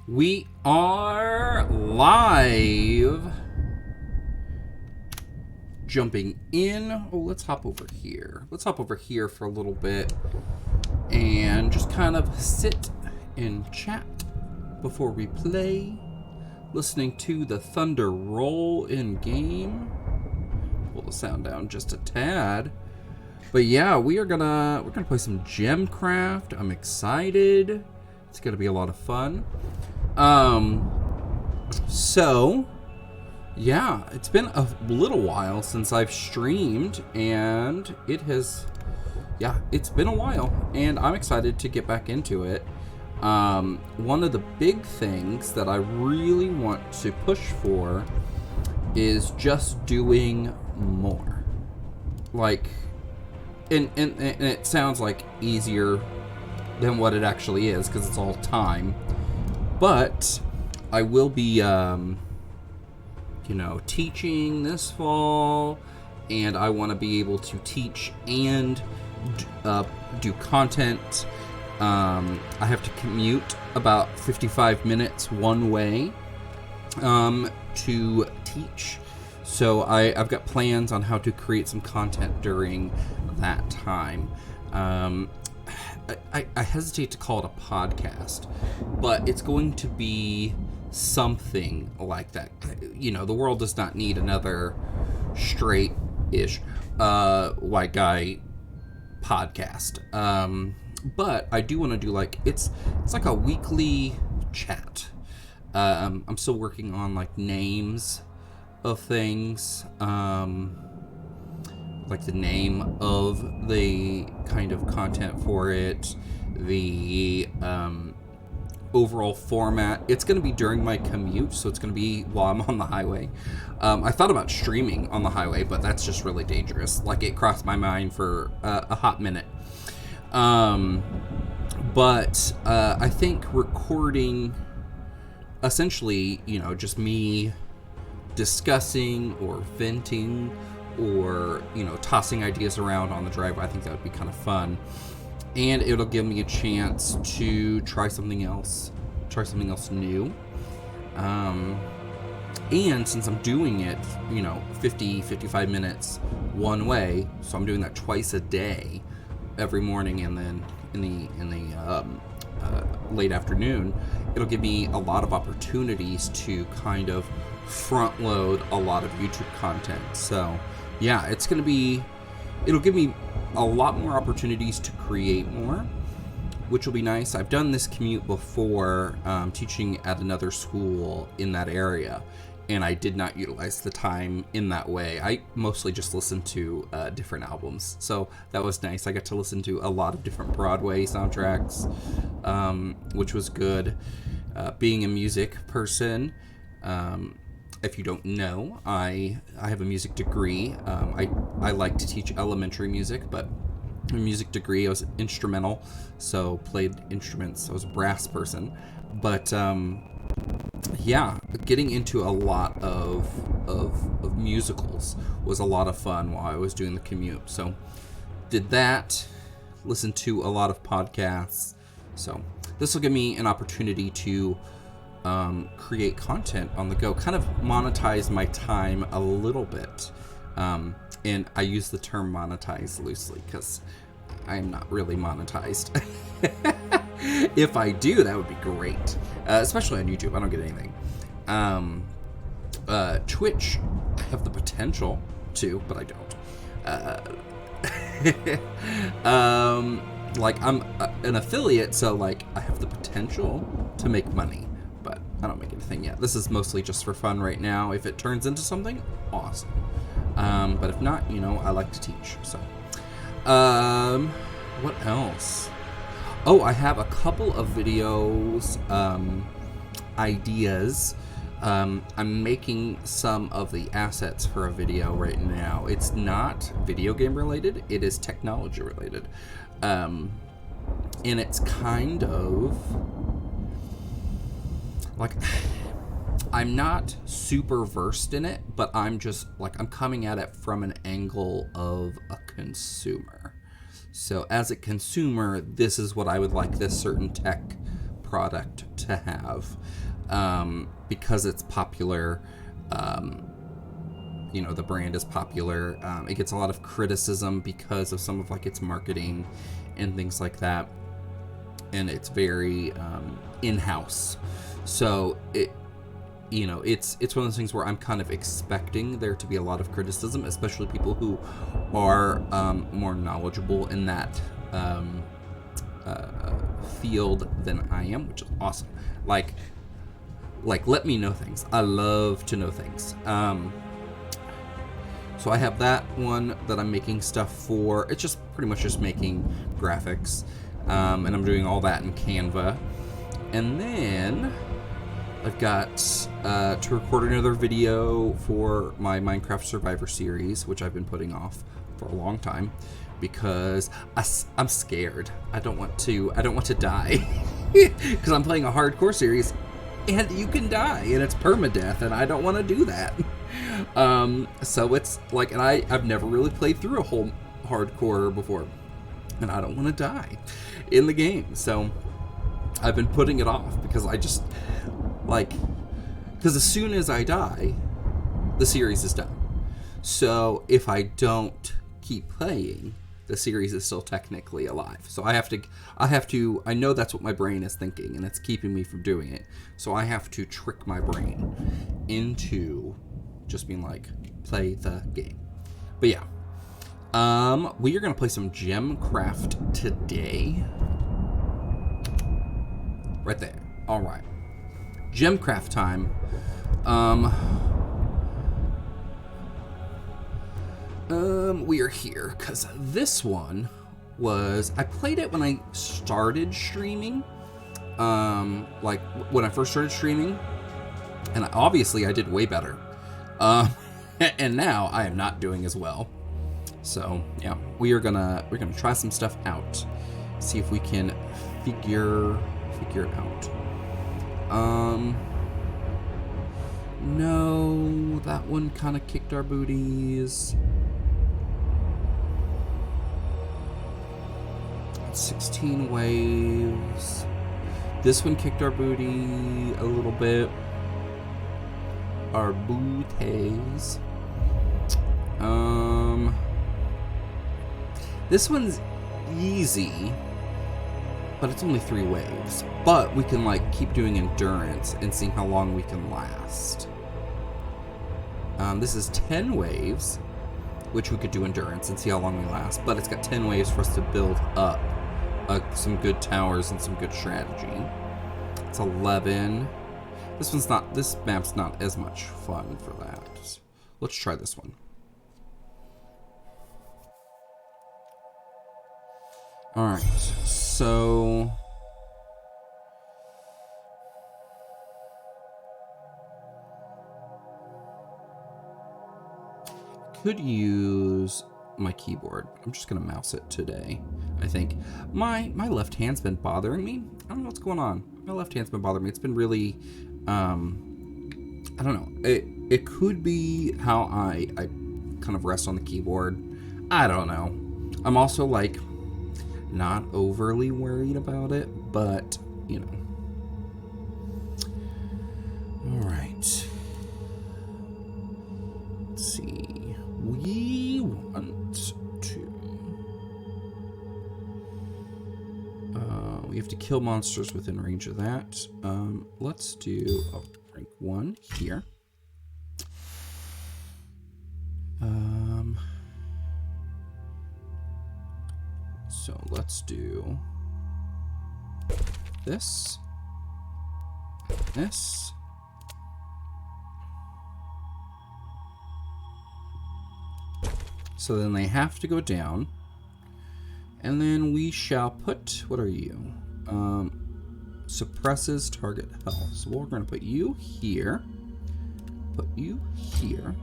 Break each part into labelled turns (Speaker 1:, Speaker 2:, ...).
Speaker 1: We are live. Jumping in. Oh, let's hop over here. Let's hop over here for a little bit and just kind of sit and chat before we play. Listening to the thunder roll in game. Pull the sound down just a tad. But yeah, we're gonna play some GemCraft. I'm excited. It's gonna be a lot of fun. So yeah, it's been a little while since I've streamed, and it's been a while, and I'm excited to get back into it. One of the big things that I really want to push for is just doing more. Like, and it sounds like easier than what it actually is because it's all time. But I will be, teaching this fall, and I want to be able to teach and do content. I have to commute about 55 minutes one way to teach. So I've got plans on how to create some content during that time. I hesitate to call it a podcast, but it's going to be something like that. You know, the world does not need another straight-ish white guy podcast. But I do want to do it's like a weekly chat. I'm still working on names of things, like the name of the kind of content for it, the overall format. It's going to be during my commute, so it's going to be while I'm on the highway. I thought about streaming on the highway, but that's just really dangerous. It crossed my mind for a hot minute. But I think recording, essentially, just me discussing or venting or, tossing ideas around on the driveway, I think that would be kind of fun. And it'll give me a chance to try something else new. And since I'm doing it, 55 minutes one way, so I'm doing that twice a day, every morning and then in the late afternoon, it'll give me a lot of opportunities to kind of front load a lot of YouTube content. So yeah, it'll give me a lot more opportunities to create more, which will be nice. I've done this commute before, teaching at another school in that area, and I did not utilize the time in that way. I mostly just listened to different albums, so that was nice. I got to listen to a lot of different Broadway soundtracks, which was good. Being a music person, if you don't know, I have a music degree. I like to teach elementary music, but my music degree, I was instrumental, so played instruments. I was a brass person. But getting into a lot of musicals was a lot of fun while I was doing the commute. So did that, listened to a lot of podcasts. So this will give me an opportunity to create content on the go, kind of monetize my time a little bit. And I use the term monetize loosely because I'm not really monetized. If I do, that would be great. Especially on YouTube, I don't get anything. Twitch, I have the potential to, but I don't. I'm an affiliate, so I have the potential to make money, but I don't make anything yet. This is mostly just for fun right now. If it turns into something, awesome. But if not, I like to teach. So, what else? Oh, I have a couple of videos, ideas. I'm making some of the assets for a video right now. It's not video game related. It is technology related. And it's kind of I'm not super versed in it, but I'm just I'm coming at it from an angle of a consumer. So as a consumer, this is what I would like this certain tech product to have, because it's popular. You know, the brand is popular. It gets a lot of criticism because of some of like its marketing and things like that, and it's very in-house. So it, you know, it's one of those things where I'm kind of expecting there to be a lot of criticism, especially people who are more knowledgeable in that field than I am, which is awesome. Like let me know things. I love to know things. So I have that one that I'm making stuff for. It's just pretty much just making graphics, and I'm doing all that in Canva. And then I've got to record another video for my Minecraft Survivor series, which I've been putting off for a long time because I'm scared. I don't want to die because I'm playing a hardcore series, and you can die, and it's permadeath, and I don't want to do that. So it's like, and I've never really played through a whole hardcore before, and I don't want to die in the game. So I've been putting it off because I just because as soon as I die, the series is done. So if I don't keep playing, the series is still technically alive. So I have to, I know that's what my brain is thinking, and it's keeping me from doing it. So I have to trick my brain into just being like, play the game. But yeah, we are going to play some GemCraft today. Right there. All right. GemCraft time. We are here because this one was, I played it when I started streaming, like when I first started streaming, and obviously I did way better, and now I am not doing as well. So yeah, we're gonna try some stuff out, see if we can figure it out. No, that one kind of kicked our booties. 16 waves. This one kicked our booty a little bit. Our booties. This one's easy, but it's only 3 waves. But we can like keep doing endurance and seeing how long we can last. This is 10 waves, which we could do endurance and see how long we last. But it's got 10 waves for us to build up some good towers and some good strategy. It's 11. This map's not as much fun for that. Let's try this one. All right, so could use my keyboard. I'm just gonna mouse it today. I think my left hand's been bothering me. I don't know what's going on. My left hand's been bothering me. It's been really, I don't know. It could be how I kind of rest on the keyboard. I don't know. I'm also like not overly worried about it, but you know. All right. Let's see. We want to. We have to kill monsters within range of that. Let's do rank 1 here. So let's do this. So then they have to go down. And then we shall put, what are you? Suppresses target health. So we're going to put you here. Put you here.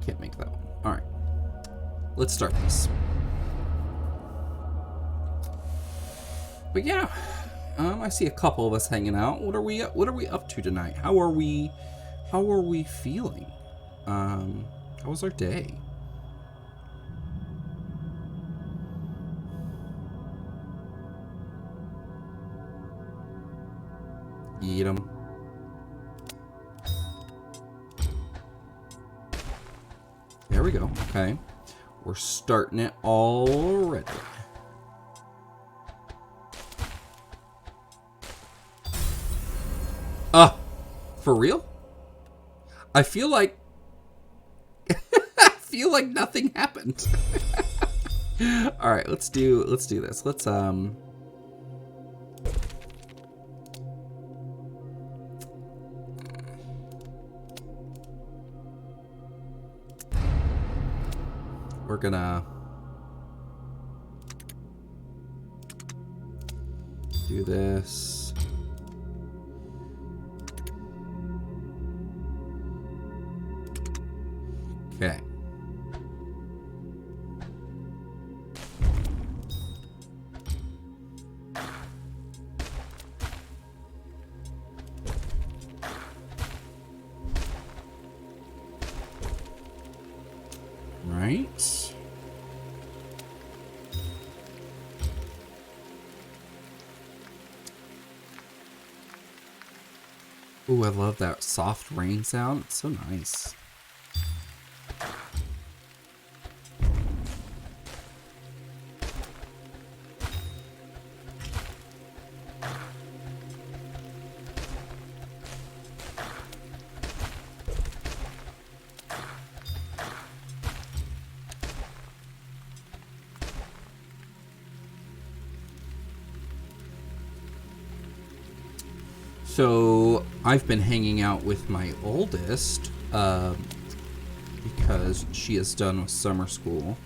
Speaker 1: Can't make that one. All right. Let's start this. But yeah, I see a couple of us hanging out. What are we up to tonight? How are we feeling? How was our day? Eat them. There we go. Okay. We're starting it already. For real? I feel like I feel like nothing happened. All right, let's do this. Let's we're gonna do this. Okay. Right. Ooh, I love that soft rain sound. It's so nice. So I've been hanging out with my oldest because she is done with summer school,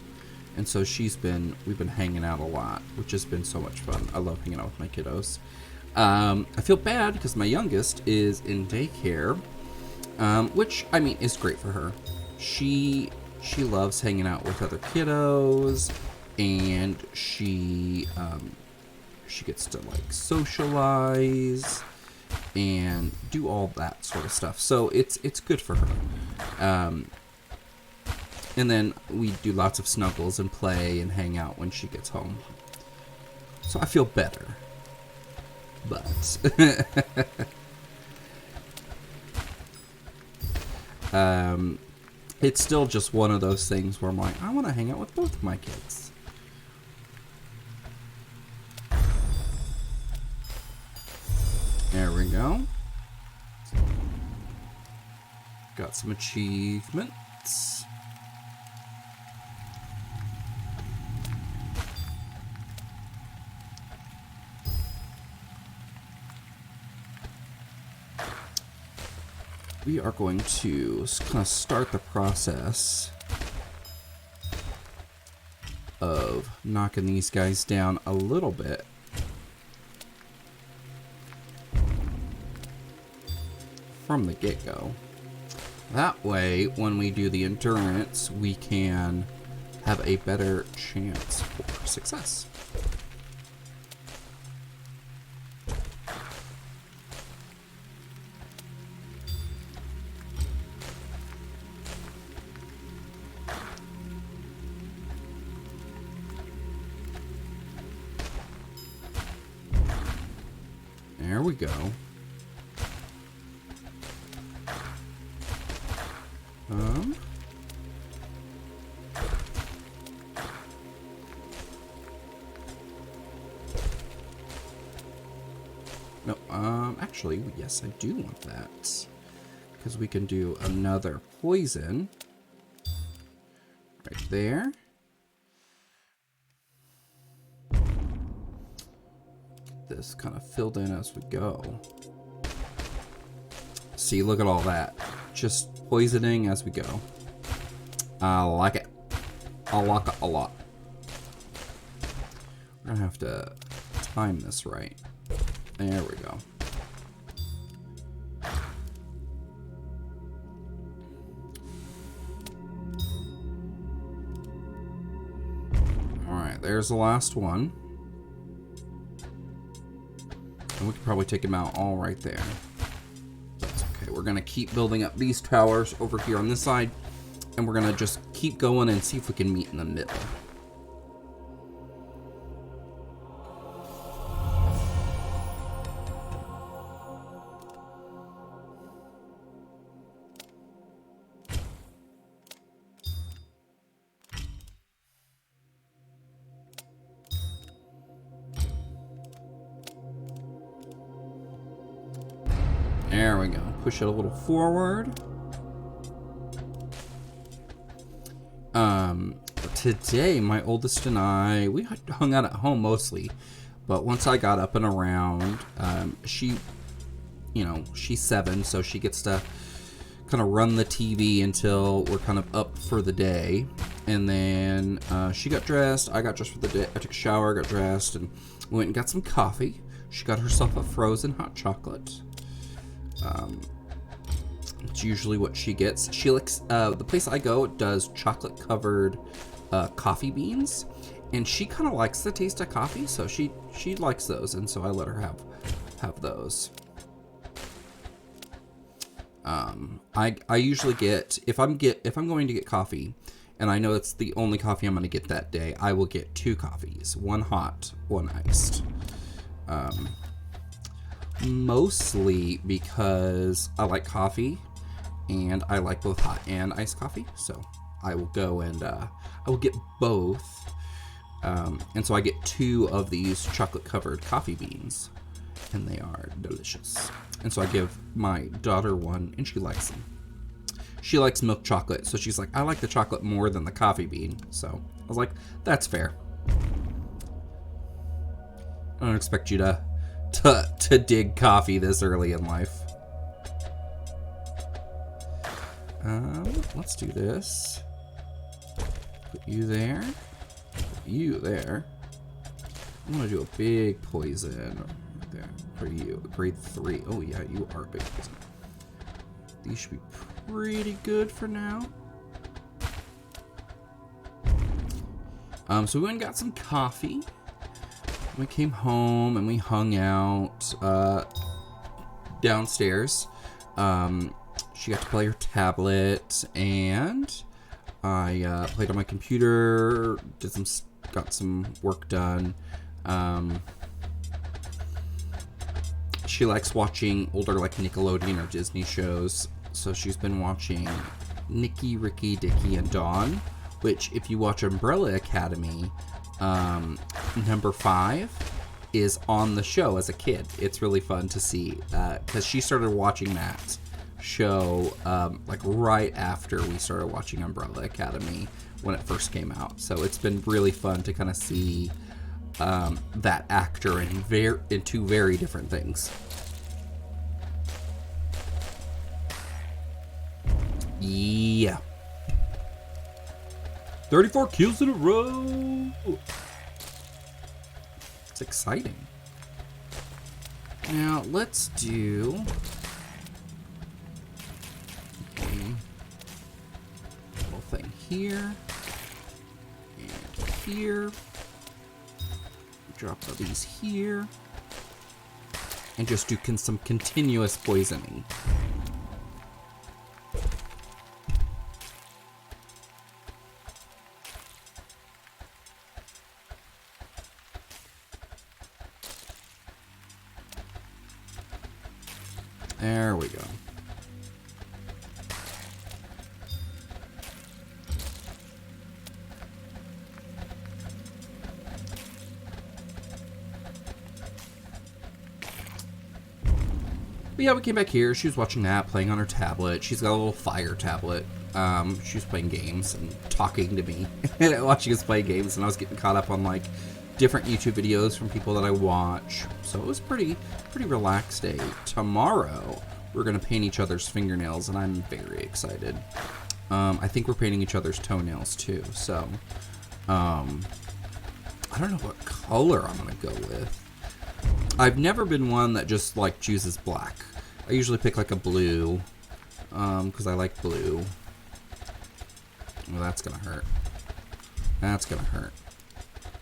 Speaker 1: and so we've been hanging out a lot, which has been so much fun. I love hanging out with my kiddos. I feel bad because my youngest is in daycare, which I mean is great for her. She loves hanging out with other kiddos, and she gets to like socialize and do all that sort of stuff. So it's good for her. And then we do lots of snuggles and play and hang out when she gets home. So I feel better. But it's still just one of those things where I'm like, I want to hang out with both of my kids. There we go. Got some achievements. We are going to kind of start the process of knocking these guys down a little bit. From the get-go. That way, when we do the endurance, we can have a better chance for success. There we go. No, actually, yes, I do want that. Because we can do another poison. Right there. Get this kind of filled in as we go. See, look at all that. Just poisoning as we go. I like it. I like it a lot. We're gonna have to time this right. There we go. Alright, there's the last one. And we could probably take him out all right there. That's okay. We're going to keep building up these towers over here on this side. And we're going to just keep going and see if we can meet in the middle. There we go. Push it a little forward. Today, my oldest and I, we hung out at home mostly. But once I got up and around, she's 7, so she gets to kind of run the TV until we're kind of up for the day. And then she got dressed, I got dressed for the day. I took a shower, got dressed, and went and got some coffee. She got herself a frozen hot chocolate. It's usually what she gets. She likes, the place I go does chocolate covered coffee beans, and she kind of likes the taste of coffee, so she likes those, and so I let her have those. I usually get, if I'm going to get coffee, and I know it's the only coffee I'm going to get that day, I will get 2 coffees, one hot, one iced. Mostly because I like coffee, and I like both hot and iced coffee, so I will go and I will get both. And so I get 2 of these chocolate covered coffee beans, and they are delicious. And so I give my daughter one, and she likes them. She likes milk chocolate, so she's like, I like the chocolate more than the coffee bean. So I was like, that's fair. I don't expect you to dig coffee this early in life. Let's do this. Put you there. Put you there. I'm gonna do a big poison right there for you. Grade 3. Oh yeah, you are a big poison. These should be pretty good for now. So we went and got some coffee. We came home and we hung out downstairs. She got to play her tablet, and I played on my computer. Got some work done. She likes watching older, like Nickelodeon or Disney shows. So she's been watching Nikki, Ricky, Dickie, and Dawn. Which, if you watch Umbrella Academy, number 5 is on the show as a kid. It's really fun to see, because she started watching that show like right after we started watching Umbrella Academy when it first came out. So it's been really fun to kind of see that actor in 2 very different things. Yeah. 34 kills in a row. It's exciting. Now let's do a little thing here and here. Drop these here, and just do some continuous poisoning. There we go. But yeah, we came back here. She was watching that, playing on her tablet. She's got a little Fire tablet. She was playing games and talking to me, watching us play games, and I was getting caught up on like different YouTube videos from people that I watch. So it was pretty relaxed day. Tomorrow we're gonna paint each other's fingernails, and I'm very excited. I think we're painting each other's toenails too. So I don't know what color I'm gonna go with. I've never been one that just like chooses black. I usually pick like a blue, because I like blue. Well, that's gonna hurt. That's gonna hurt.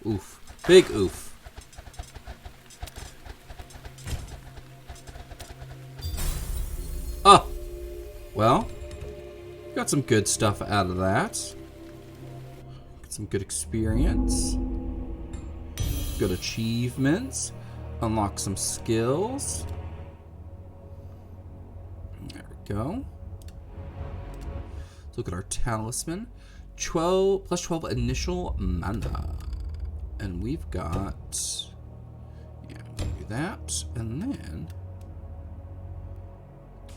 Speaker 1: Oof. Big oof. Oh! Well, got some good stuff out of that. Got some good experience. Good achievements. Unlock some skills. There we go. Let's look at our talisman. 12 plus 12 initial mana. And we've got, yeah, we'll do that. And then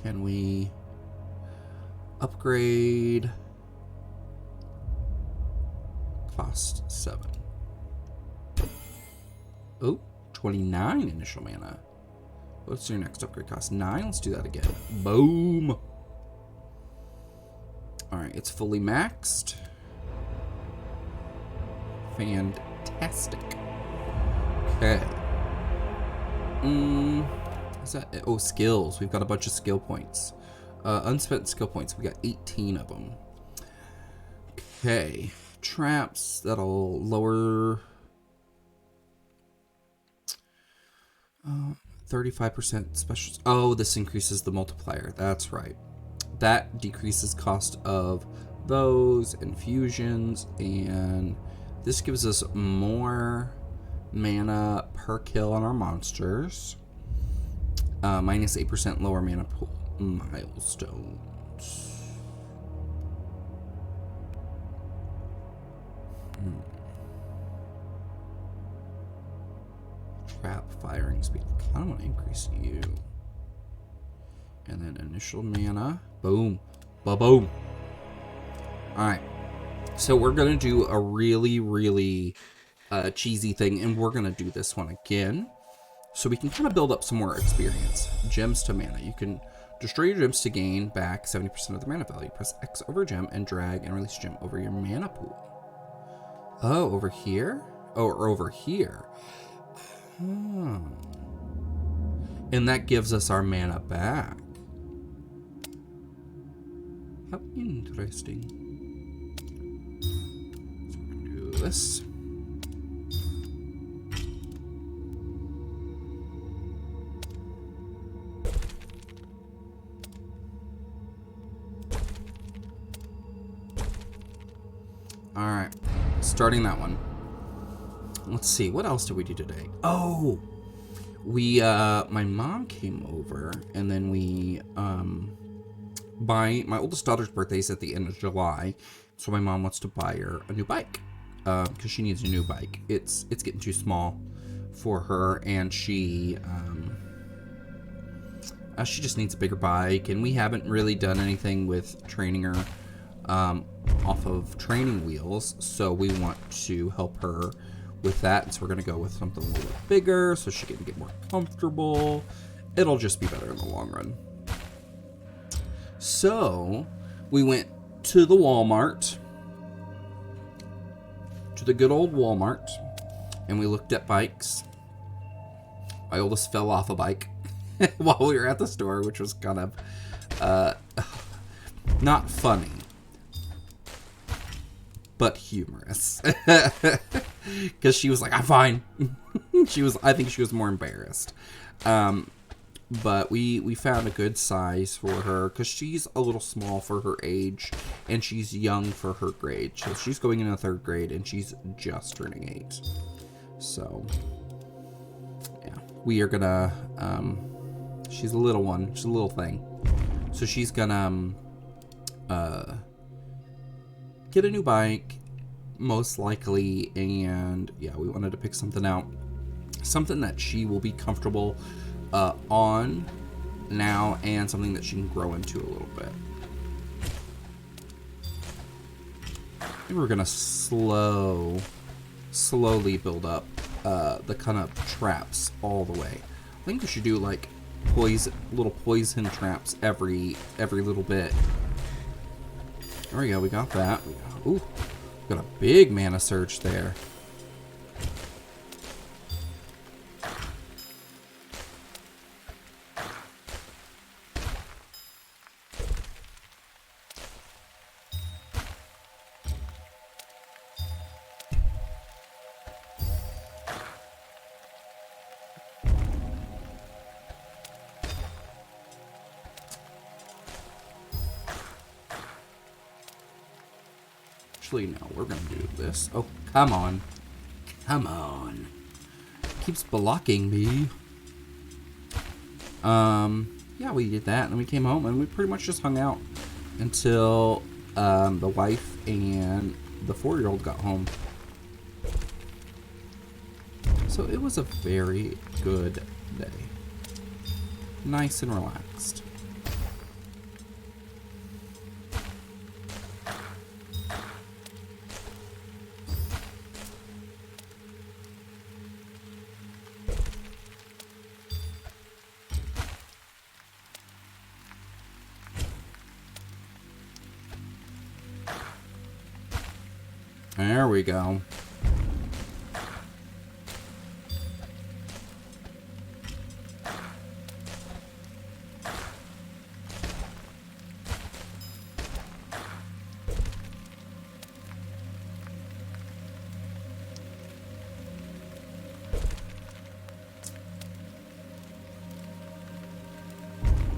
Speaker 1: Can we upgrade? Cost 7. Oh, 29 initial mana. What's your next upgrade? Cost 9. Let's do that again. Boom. Alright, it's fully maxed. Fantastic. Okay. Is that it? Oh, skills. We've got a bunch of skill points. Unspent skill points. We got 18 of them. Okay. Traps. That'll lower 35% special. Oh, this increases the multiplier. That's right. That decreases cost of those infusions, and this gives us more mana per kill on our monsters. Minus 8% lower mana pool. Milestones. Trap firing speed. I kind of want to increase you. And then initial mana. Boom. Ba-boom. Alright. So we're going to do a really, really cheesy thing. And we're going to do this one again. So we can kind of build up some more experience. Gems to mana. You can destroy your gems to gain back 70% of the mana value. Press X over gem and drag and release gem over your mana pool. Oh, over here? Oh, or over here. Oh. And that gives us our mana back. How interesting. So we're gonna do this. Alright, starting that one. Let's see, what else did we do today? Oh, we, my mom came over, and then we, my oldest daughter's birthday is at the end of July, so my mom wants to buy her a new bike, because she needs a new bike. It's getting too small for her, and she just needs a bigger bike, and we haven't really done anything with training her, off of training wheels, so we want to help her with that, and so we're going to go with something a little bit bigger so she can get more comfortable. It'll just be better in the long run. So we went to the Walmart, to the good old Walmart, and we looked at bikes. My oldest fell off a bike while we were at the store, which was kind of not funny, but humorous. Because she was like, I'm fine. I think she was more embarrassed. But we found a good size for her, because she's a little small for her age, and she's young for her grade. So she's going into 3rd grade, and she's just turning 8. So, yeah. We are gonna, she's a little one. She's a little thing. So she's gonna, get a new bike, most likely, and yeah, we wanted to pick something out, something that she will be comfortable on now, and something that she can grow into a little bit. And we're gonna slowly build up the kind of traps all the way. I think we should do like little poison traps every little bit. There we go, we got that. Ooh, got a big mana surge there. Actually, no, we're gonna do this. Oh, come on. Come on. Keeps blocking me. Yeah, we did that, and then we came home, and we pretty much just hung out until the wife and the 4-year-old got home. So it was a very good day. Nice and relaxed. There we go.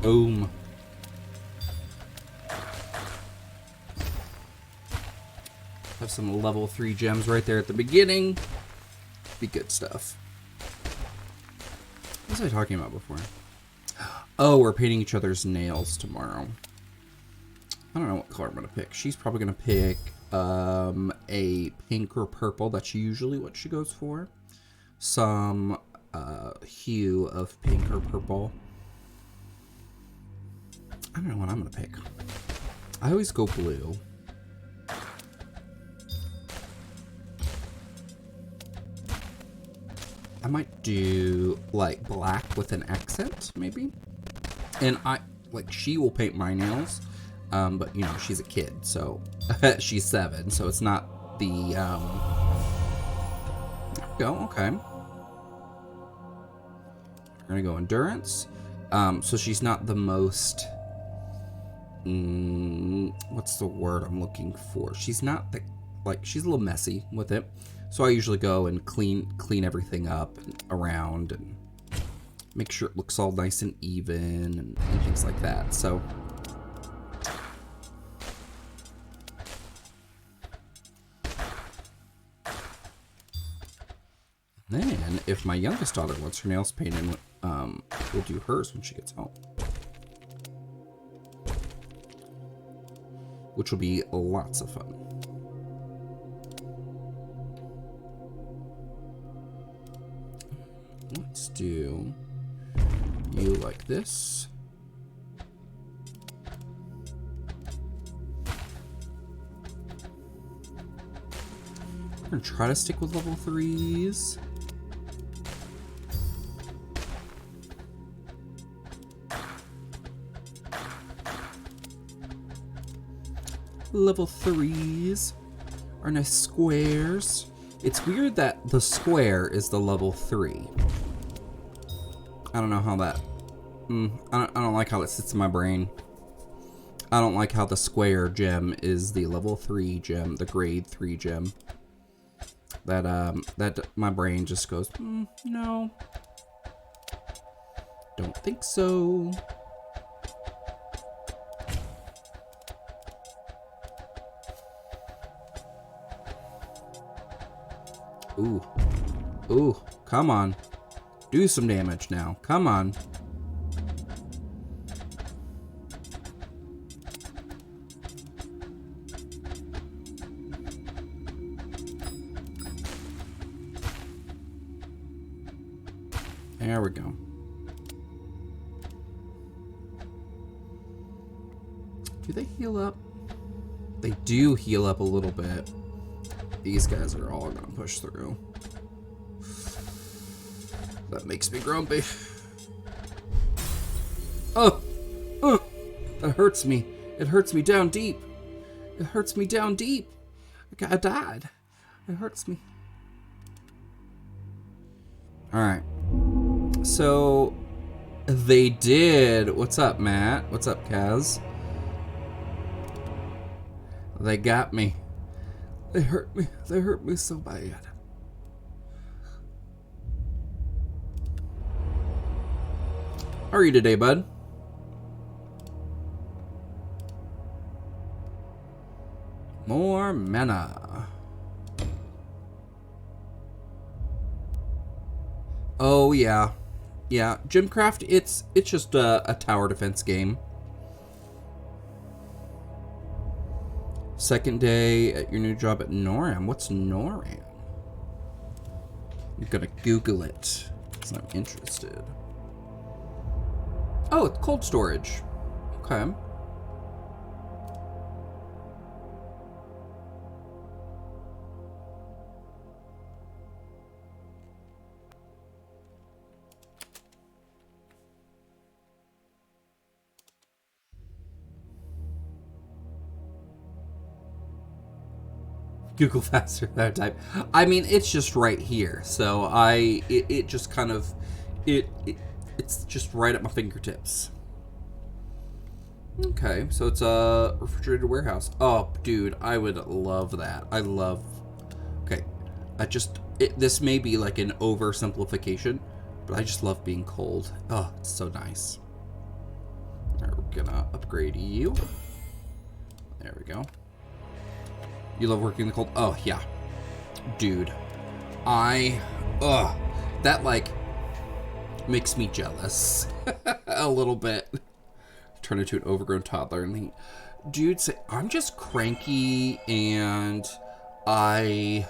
Speaker 1: Boom. Have some level 3 gems right there at the beginning. Be good stuff. What was I talking about before? Oh, we're painting each other's nails tomorrow. I don't know what color I'm going to pick. She's probably going to pick a pink or purple. That's usually what she goes for. Some hue of pink or purple. I don't know what I'm going to pick. I always go blue. I might do like black with an accent, maybe. And she will paint my nails, but you know, she's a kid, so she's 7, so it's not the, there we go, okay. We're gonna go endurance. So she's not the most, what's the word I'm looking for? She's not the, she's a little messy with it. So I usually go and clean everything up and around and make sure it looks all nice and even and things like that. So then if my youngest daughter wants her nails painted, we'll do hers when she gets home. Which will be lots of fun. Let's do you like this. We're gonna try to stick with level 3s. Level 3s are nice squares. It's weird that the square is the level 3. I don't know how that... I don't like how it sits in my brain. I don't like how the square gem is the level 3 gem, the grade 3 gem. That my brain just goes, no. Don't think so. Ooh. Ooh, come on. Do some damage now. Come on. There we go. Do they heal up? They do heal up a little bit. These guys are all gonna push through. That makes me grumpy. Oh! Oh! That hurts me. It hurts me down deep. It hurts me down deep. I died. It hurts me. Alright. So, they did... What's up, Matt? What's up, Kaz? They got me. They hurt me. They hurt me so bad. How are you today, bud? More mana. Oh yeah, yeah. GemCraft. It's just a tower defense game. Second day at your new job at NORAM. What's NORAM? I'm gonna Google it because I'm interested. Oh, it's cold storage. Okay. Google faster than I type. I mean, it's just right here. So it just kind of, it's just right at my fingertips. Okay, so it's a refrigerated warehouse. Oh, dude, I would love that. Okay, this may be like an oversimplification, but I just love being cold. Oh, it's so nice. All right, we're gonna upgrade you. There we go. You love working in the cold? Oh, yeah. Dude. That, like, makes me jealous. A little bit. Turn into an overgrown toddler in the heat. Dude, I'm just cranky, and I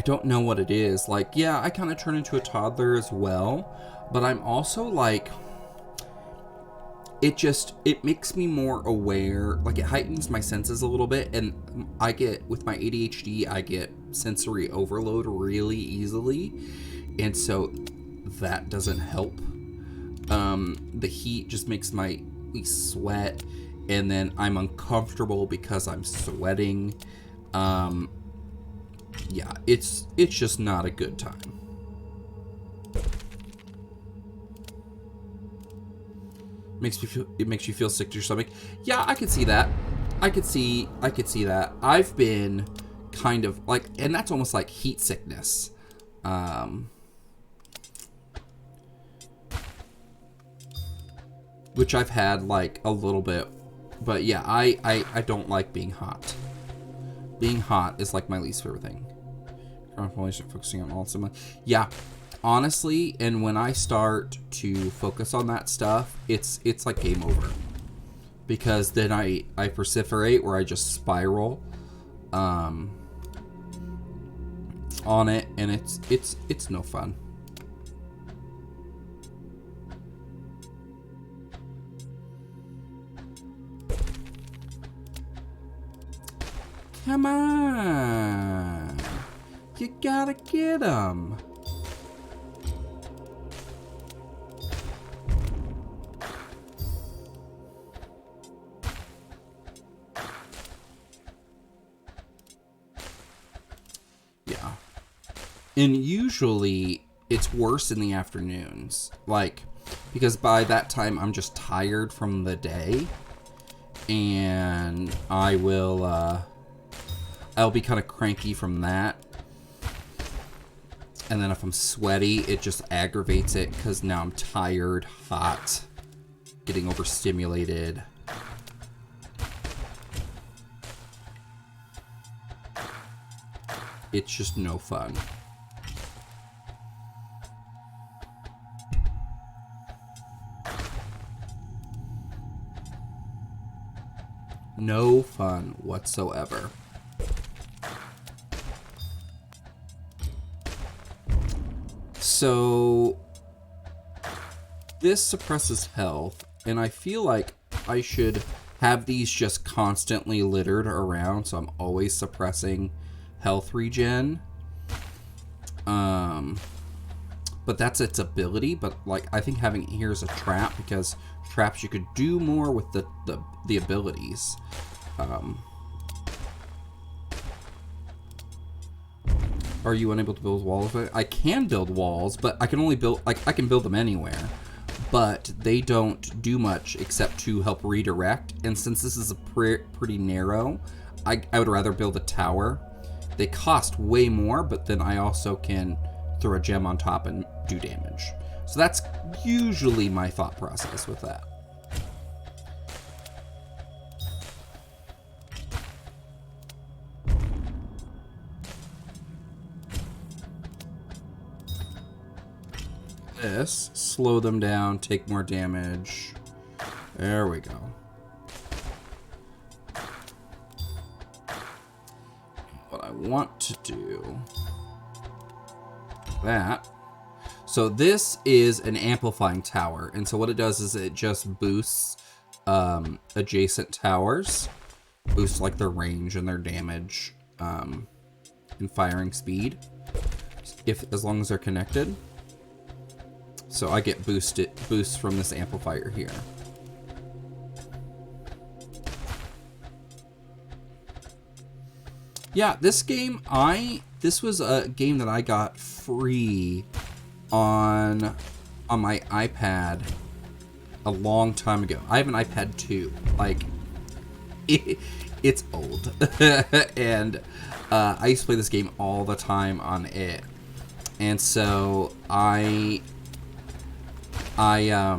Speaker 1: don't know what it is. Like, yeah, I kind of turn into a toddler as well, but I'm also, like... It makes me more aware, like it heightens my senses a little bit, and with my ADHD, I get sensory overload really easily, and so that doesn't help. The heat just makes me sweat, and then I'm uncomfortable because I'm sweating. Yeah, it's just not a good time. It makes you feel sick to your stomach. Yeah, I could see that. I could see that. I've been kind of like, and that's almost like heat sickness. Which I've had like a little bit, but yeah, I don't like being hot. Being hot is like my least favorite thing. Focusing on all similar. Yeah. Honestly, and when I start to focus on that stuff, it's like game over. Because then I perseverate, where I just spiral on it, and it's no fun. Come on. You gotta get 'em. And usually it's worse in the afternoons, like, because by that time I'm just tired from the day, and I'll be kind of cranky from that. And then if I'm sweaty, it just aggravates it, because now I'm tired, hot, getting overstimulated. It's just no fun. No fun whatsoever. So this suppresses health, and I feel like I should have these just constantly littered around, so I'm always suppressing health regen. But that's its ability, but like I think having it here is a trap, because traps you could do more with the abilities. Are you unable to build walls? I can build walls, but I can only build, like, I can build them anywhere, but they don't do much except to help redirect. And since this is a pretty narrow, I would rather build a tower. They cost way more, but then I also can throw a gem on top and do damage. So that's usually my thought process with that. This, slow them down, take more damage. There we go. What I want to do, that. So this is an amplifying tower, and so what it does is it just boosts adjacent towers, boosts like their range and their damage and firing speed, as long as they're connected. So I get boosts from this amplifier here. Yeah, this game, this was a game that I got free on my iPad a long time ago. I have an iPad 2. Like, it's old. And I used to play this game all the time on it. And so I saw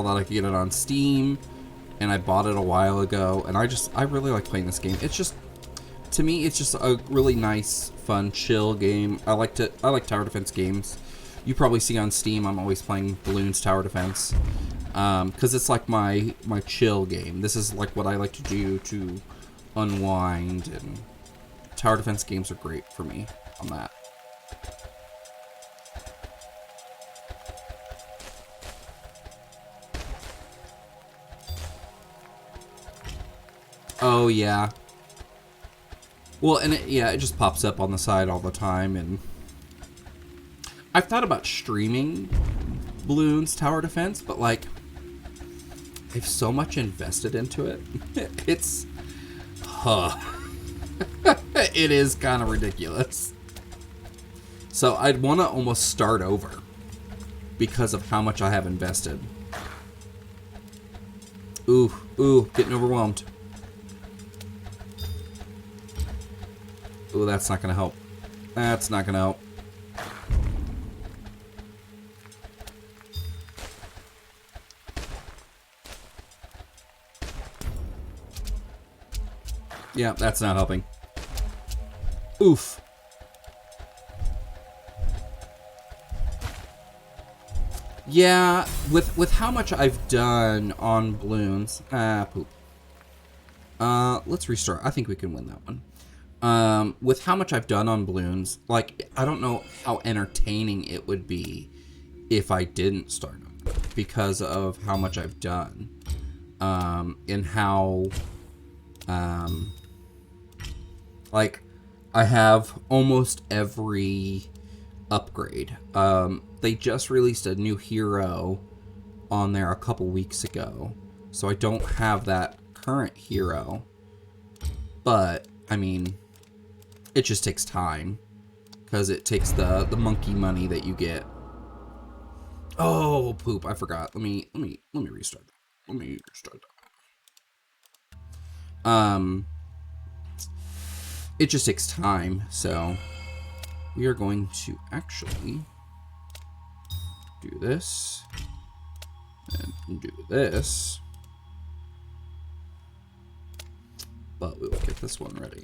Speaker 1: that I could get it on Steam, and I bought it a while ago, and I really like playing this game. It's just, to me, it's just a really nice, fun, chill game. I like tower defense games. You probably see on Steam I'm always playing Bloons Tower Defense, because it's like my chill game. This is like what I like to do to unwind, and tower defense games are great for me on that. Oh, yeah. Well, and it just pops up on the side all the time, and I've thought about streaming Bloons Tower Defense, but, like, I've so much invested into it. It's... It is kind of ridiculous. So I'd want to almost start over because of how much I have invested. Ooh, getting overwhelmed. Ooh, that's not gonna help. That's not gonna help. Yeah, that's not helping. Oof. Yeah, with how much I've done on Bloons. Poop. Let's restart. I think we can win that one. With how much I've done on Bloons, like, I don't know how entertaining it would be if I didn't start on it, because of how much I've done, and how, like, I have almost every upgrade. They just released a new hero on there a couple weeks ago, so I don't have that current hero, but, I mean... It just takes time, because it takes the monkey money that you get. Oh, poop! I forgot. Let me restart that. Let me restart that. It just takes time, so we are going to actually do this and do this, but we will get this one ready.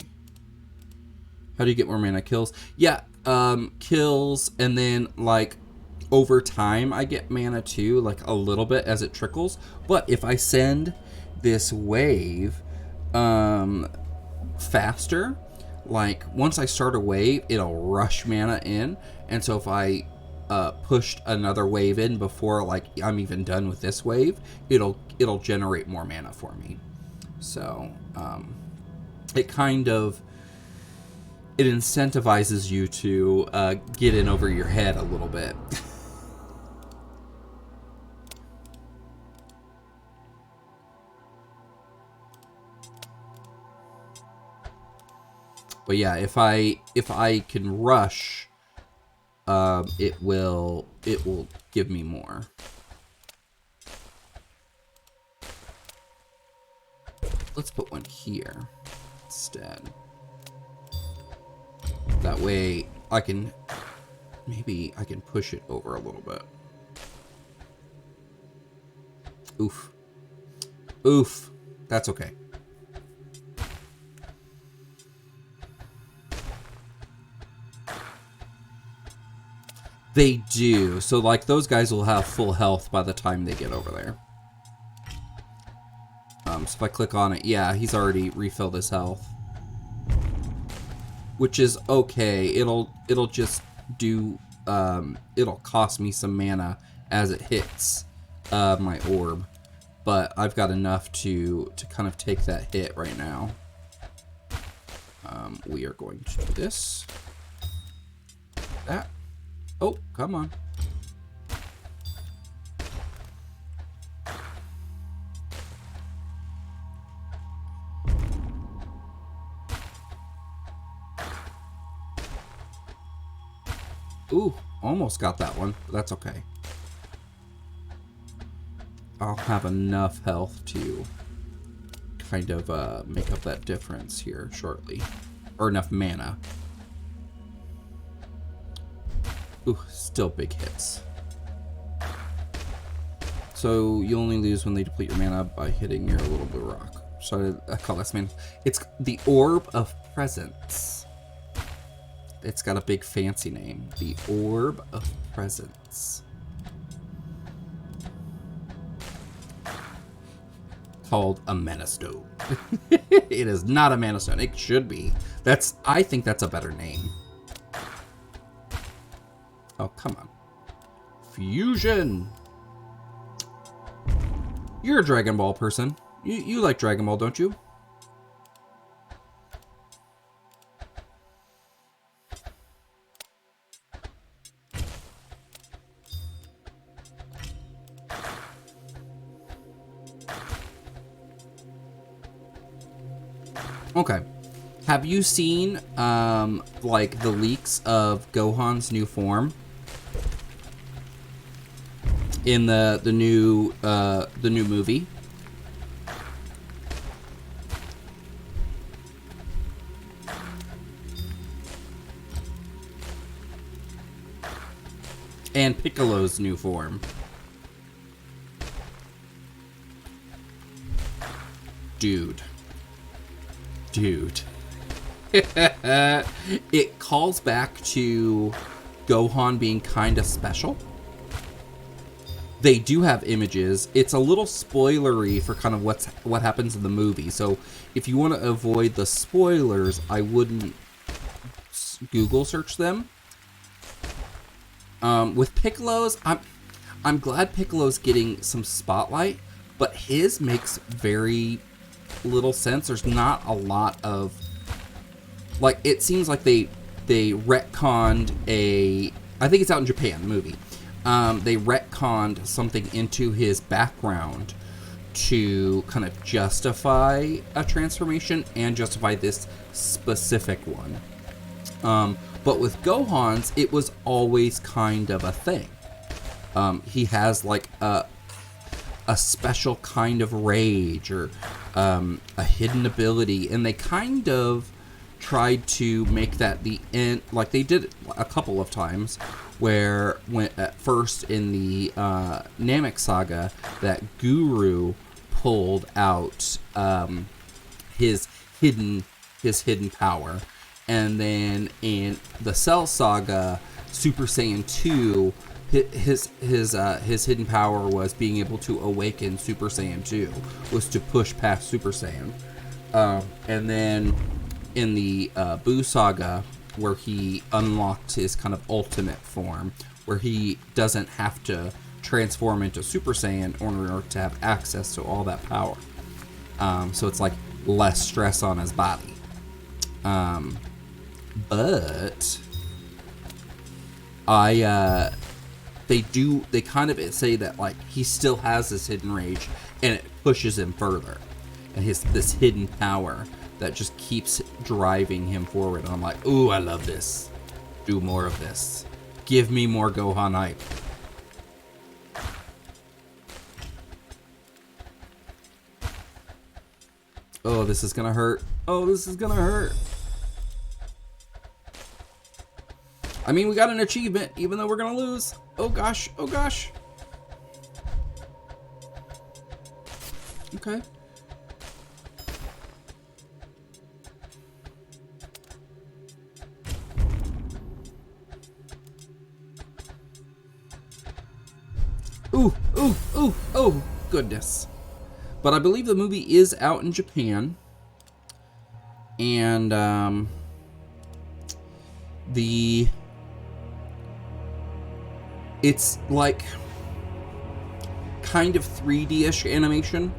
Speaker 1: How do you get more mana? Kills? Yeah, kills, and then, like, over time, I get mana too, like, a little bit as it trickles. But if I send this wave, faster, like, once I start a wave, it'll rush mana in. And so if I, pushed another wave in before, like, I'm even done with this wave, it'll generate more mana for me. So, it kind of... It incentivizes you to get in over your head a little bit. But yeah, if I can rush, it will give me more. Let's put one here instead. That way I can, maybe I can push it over a little bit. Oof. Oof. That's okay. They do. So, like, those guys will have full health by the time they get over there. So if I click on it, yeah, he's already refilled his health. Which is okay. It'll just do, it'll cost me some mana as it hits my orb. But I've got enough to kind of take that hit right now. We are going to do this. That. Oh, come on. Ooh, almost got that one, but that's okay. I'll have enough health to kind of make up that difference here shortly. Or enough mana. Ooh, still big hits. So you only lose when they deplete your mana by hitting your little blue rock. So I call this man. It's the Orb of Presence. It's got a big fancy name. The Orb of Presence. Called a Mana Stone. It is not a Mana Stone. It should be. I think that's a better name. Oh, come on. Fusion! You're a Dragon Ball person. You like Dragon Ball, don't you? Okay. Have you seen, like, the leaks of Gohan's new form? In the new movie? And Piccolo's new form. Dude. It calls back to Gohan being kind of special. They do have images. It's a little spoilery for kind of what happens in the movie. So if you want to avoid the spoilers, I wouldn't Google search them. With Piccolo's, I'm glad Piccolo's getting some spotlight, but his makes very little sense. There's not a lot of, like, it seems like they retconned I think it's out in Japan, the movie. They retconned something into his background to kind of justify a transformation and justify this specific one. But with Gohan's, it was always kind of a thing. He has like a special kind of rage or a hidden ability, and they kind of tried to make that the end, like they did a couple of times, where when at first in the Namek saga, that Guru pulled out his hidden power, and then in the Cell saga, Super Saiyan 2, his hidden power was being able to awaken Super Saiyan 2, was to push past Super Saiyan. And then in the Buu saga, where he unlocked his kind of ultimate form, where he doesn't have to transform into Super Saiyan in order to have access to all that power. So it's like less stress on his body. But they kind of say that like he still has this hidden rage, and it pushes him further, and this hidden power that just keeps driving him forward. And I'm like, ooh, I love this. Do more of this. Give me more Gohan hype. Oh, this is gonna hurt. Oh, this is gonna hurt. I mean, we got an achievement, even though we're gonna lose. Oh gosh, oh gosh. Okay. Ooh, ooh, ooh, oh, goodness. But I believe the movie is out in Japan. And, it's like kind of 3D-ish animation.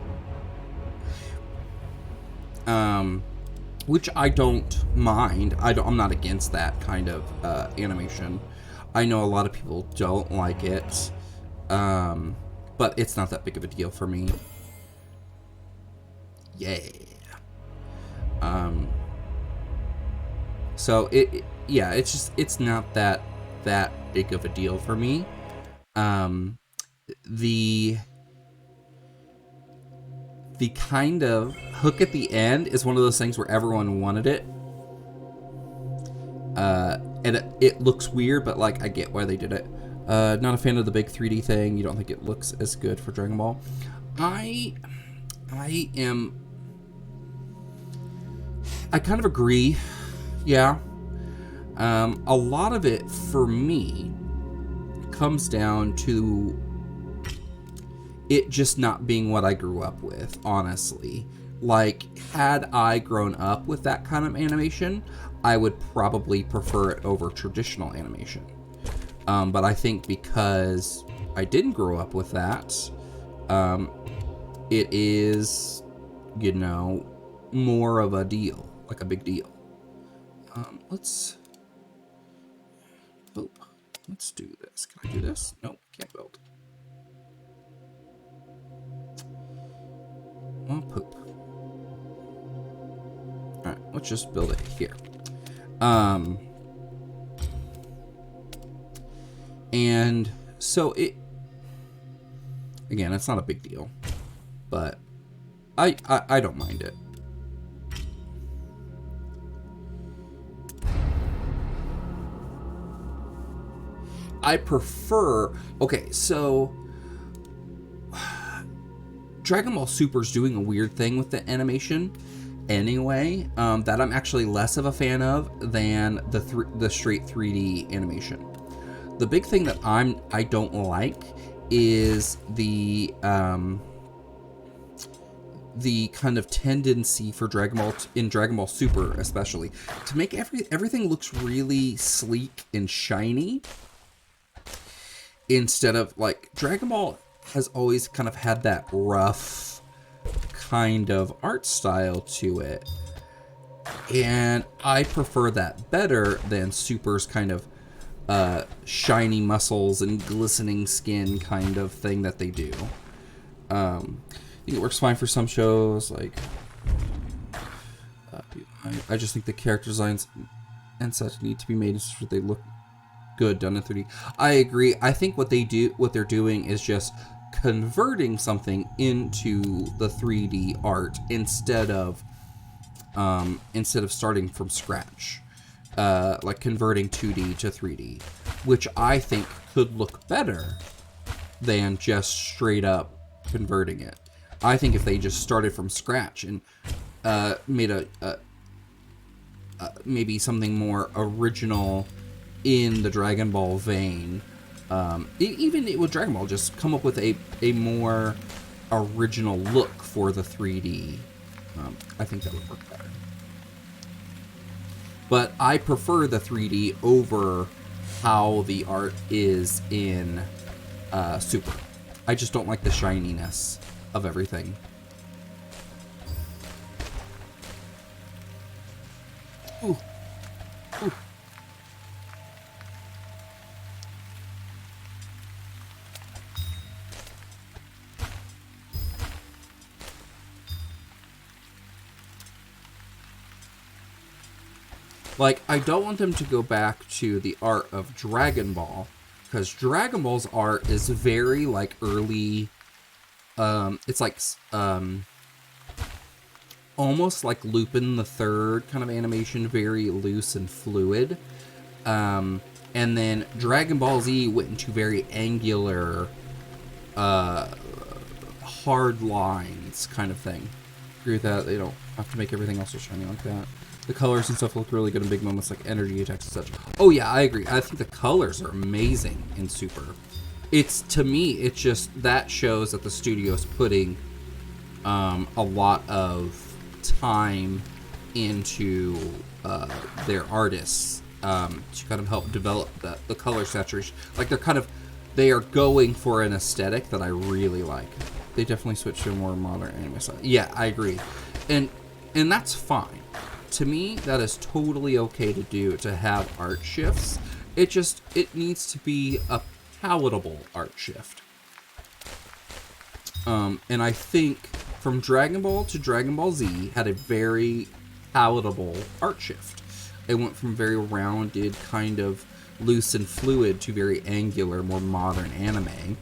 Speaker 1: Which I don't mind. I'm not against that kind of animation. I know a lot of people don't like it. But it's not that big of a deal for me. Yeah. So it's not that that big of a deal for me. The kind of hook at the end is one of those things where everyone wanted it. And it looks weird, but like I get why they did it. Not a fan of the big 3D thing. You don't think it looks as good for Dragon Ball? I kind of agree. Yeah. A lot of it for me comes down to it just not being what I grew up with, honestly. Like, had I grown up with that kind of animation, I would probably prefer it over traditional animation. But I think because I didn't grow up with that, it is, you know, more of a deal, like a big deal. Let's do this. Can I do this? Nope, can't build. Oh, poop. Alright, let's just build it here. And so again, it's not a big deal, but I don't mind it. I prefer, okay, so Dragon Ball Super's doing a weird thing with the animation anyway, that I'm actually less of a fan of than the straight 3D animation. The big thing that I don't like is the kind of tendency for Dragon Ball in Dragon Ball Super especially to make everything looks really sleek and shiny, instead of, like, Dragon Ball has always kind of had that rough kind of art style to it, and I prefer that better than Super's kind of shiny muscles and glistening skin kind of thing that they do. I think it works fine for some shows, like I just think the character designs and such need to be made so they look good done in 3D. I agree. I think what they're doing is just converting something into the 3D art instead of starting from scratch, like converting 2D to 3D, which I think could look better than just straight up converting it. I think if they just started from scratch and made maybe something more original in the Dragon Ball vein, even with Dragon Ball, just come up with a more original look for the 3D. I think that would work better. But I prefer the 3D over how the art is in Super. I just don't like the shininess of everything. Ooh. Ooh. Like, I don't want them to go back to the art of Dragon Ball, because Dragon Ball's art is very, like, early, it's like, almost like Lupin the Third kind of animation, very loose and fluid. And then Dragon Ball Z went into very angular, hard lines kind of thing. Agree with that. They don't have to make everything else so shiny like that. The colors and stuff look really good in big moments like energy attacks and such. Oh yeah, I agree. I think the colors are amazing in Super. To me, it's just, that shows that the studio's putting a lot of time into their artists to kind of help develop the color saturation. Like, they are going for an aesthetic that I really like. They definitely switched to a more modern anime style. Yeah, I agree. And that's fine. To me, that is totally okay to do, to have art shifts. It needs to be a palatable art shift. And I think from Dragon Ball to Dragon Ball Z had a very palatable art shift. It went from very rounded, kind of loose and fluid to very angular, more modern anime.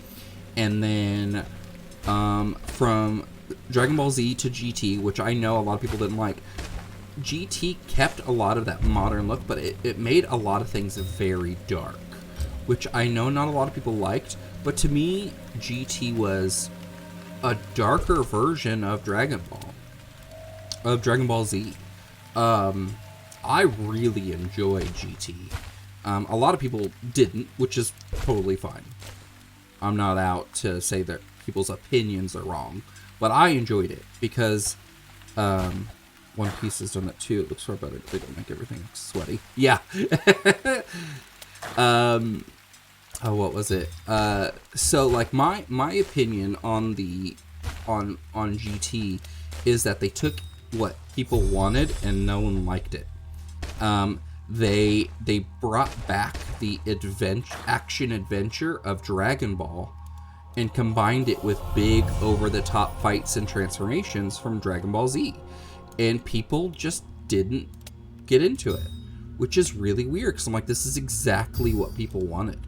Speaker 1: And then from Dragon Ball Z to GT, which I know a lot of people didn't like, GT kept a lot of that modern look, but it made a lot of things very dark, which I know not a lot of people liked, but to me, GT was a darker version of Dragon Ball Z. I really enjoyed GT. A lot of people didn't, which is totally fine. I'm not out to say that people's opinions are wrong, but I enjoyed it because One Piece has done that too. It looks far better. They don't make everything sweaty. Yeah. Oh, what was it? So like my opinion on GT is that they took what people wanted and no one liked it. They brought back the action adventure of Dragon Ball and combined it with big over-the-top fights and transformations from Dragon Ball Z. And people just didn't get into it, which is really weird because I'm like, this is exactly what people wanted.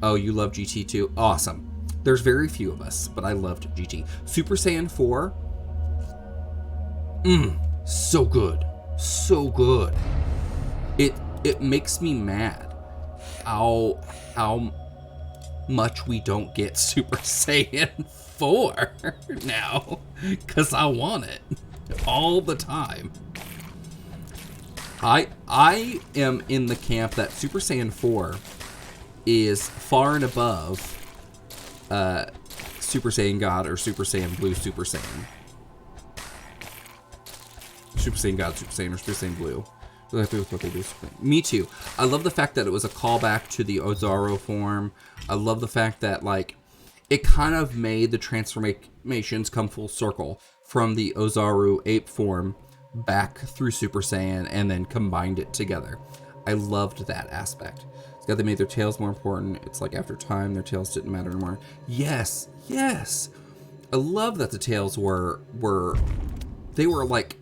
Speaker 1: Oh, you love GT too? Awesome. There's very few of us, but I loved GT. Super Saiyan 4. So good. So good. It makes me mad how much we don't get Super Saiyan 4 now, because I want it all the time. I am in the camp that Super Saiyan 4 is far and above Super Saiyan God or Super Saiyan Blue Super Saiyan. Super Saiyan God, Super Saiyan, or Super Saiyan Blue. What they do. Me too. I love the fact that it was a callback to the Ozaru form. I love the fact that like it kind of made the transformations come full circle from the Ozaru ape form back through Super Saiyan and then combined it together. I loved that aspect. It's got they made their tails more important. It's like after time their tails didn't matter anymore. Yes. I love that the tails were like,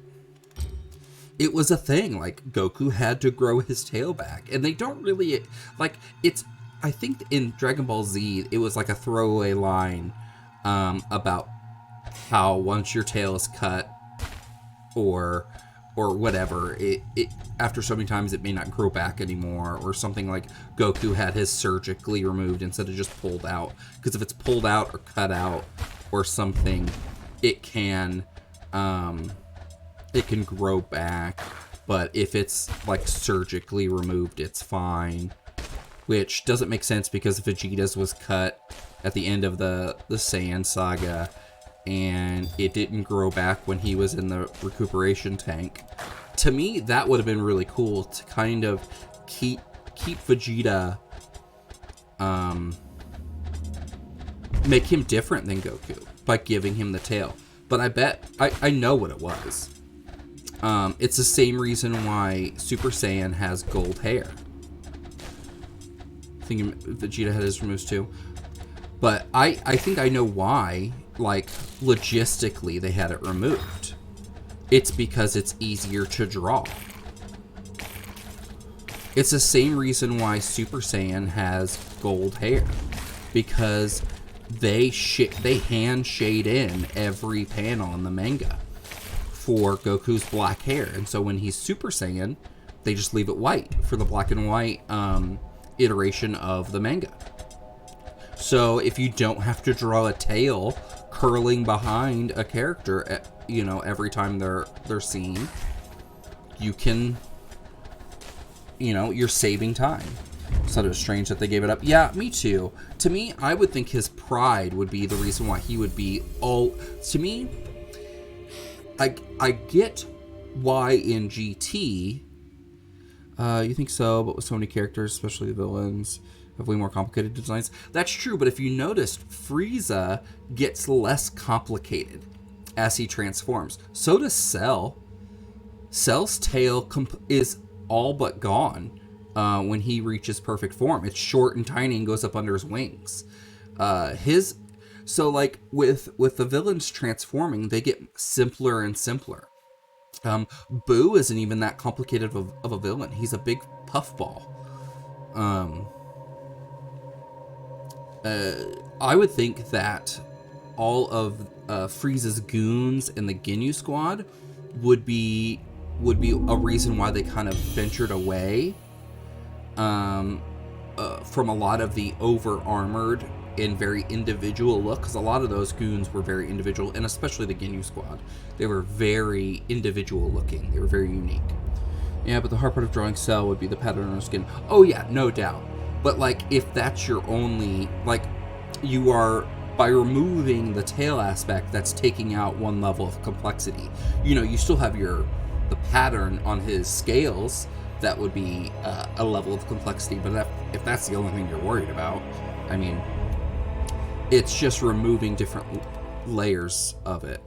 Speaker 1: it was a thing. Like Goku had to grow his tail back, and they don't really like it's. I think in Dragon Ball Z it was like a throwaway line about how once your tail is cut or whatever, it after so many times it may not grow back anymore, or something like Goku had his surgically removed instead of just pulled out, because if it's pulled out or cut out or something, it can grow back, but if it's like surgically removed, it's fine, which doesn't make sense because Vegeta's was cut at the end of the Saiyan saga and it didn't grow back when he was in the recuperation tank. To me, that would have been really cool to kind of keep Vegeta, make him different than Goku by giving him the tail. But I bet, I know what it was. It's the same reason why Super Saiyan has gold hair. I think Vegeta had his removed too. But I think I know why, like, logistically they had it removed. It's because it's easier to draw. It's the same reason why Super Saiyan has gold hair. Because they hand shade in every panel in the manga for Goku's black hair. And so when he's Super Saiyan, they just leave it white for the black and white iteration of the manga. So if you don't have to draw a tail curling behind a character, you know, every time they're seen, you can, you know, you're saving time. So it was strange that they gave it up. Yeah, me too. To me, I would think his pride would be the reason why he would be all... To me, I get why in GT, you think so, but with so many characters, especially the villains, have way more complicated designs. That's true, but if you noticed, Frieza gets less complicated as he transforms. So does Cell. Cell's tail is all but gone when he reaches perfect form. It's short and tiny and goes up under his wings. So like with the villains transforming, they get simpler and simpler. Boo isn't even that complicated of a villain. He's a big puffball. Um, I would think that all of Frieza's goons and the Ginyu squad would be a reason why they kind of ventured away from a lot of the over-armored and very individual look, because a lot of those goons were very individual, and especially the Ginyu squad. They were very individual looking. They were very unique. Yeah, but the hard part of drawing Cell would be the pattern on her skin. Oh yeah, no doubt. But like, if that's your only, like, you are, by removing the tail aspect, that's taking out one level of complexity. You know, you still have the pattern on his scales, that would be a level of complexity, but if that's the only thing you're worried about, I mean, it's just removing different layers of it.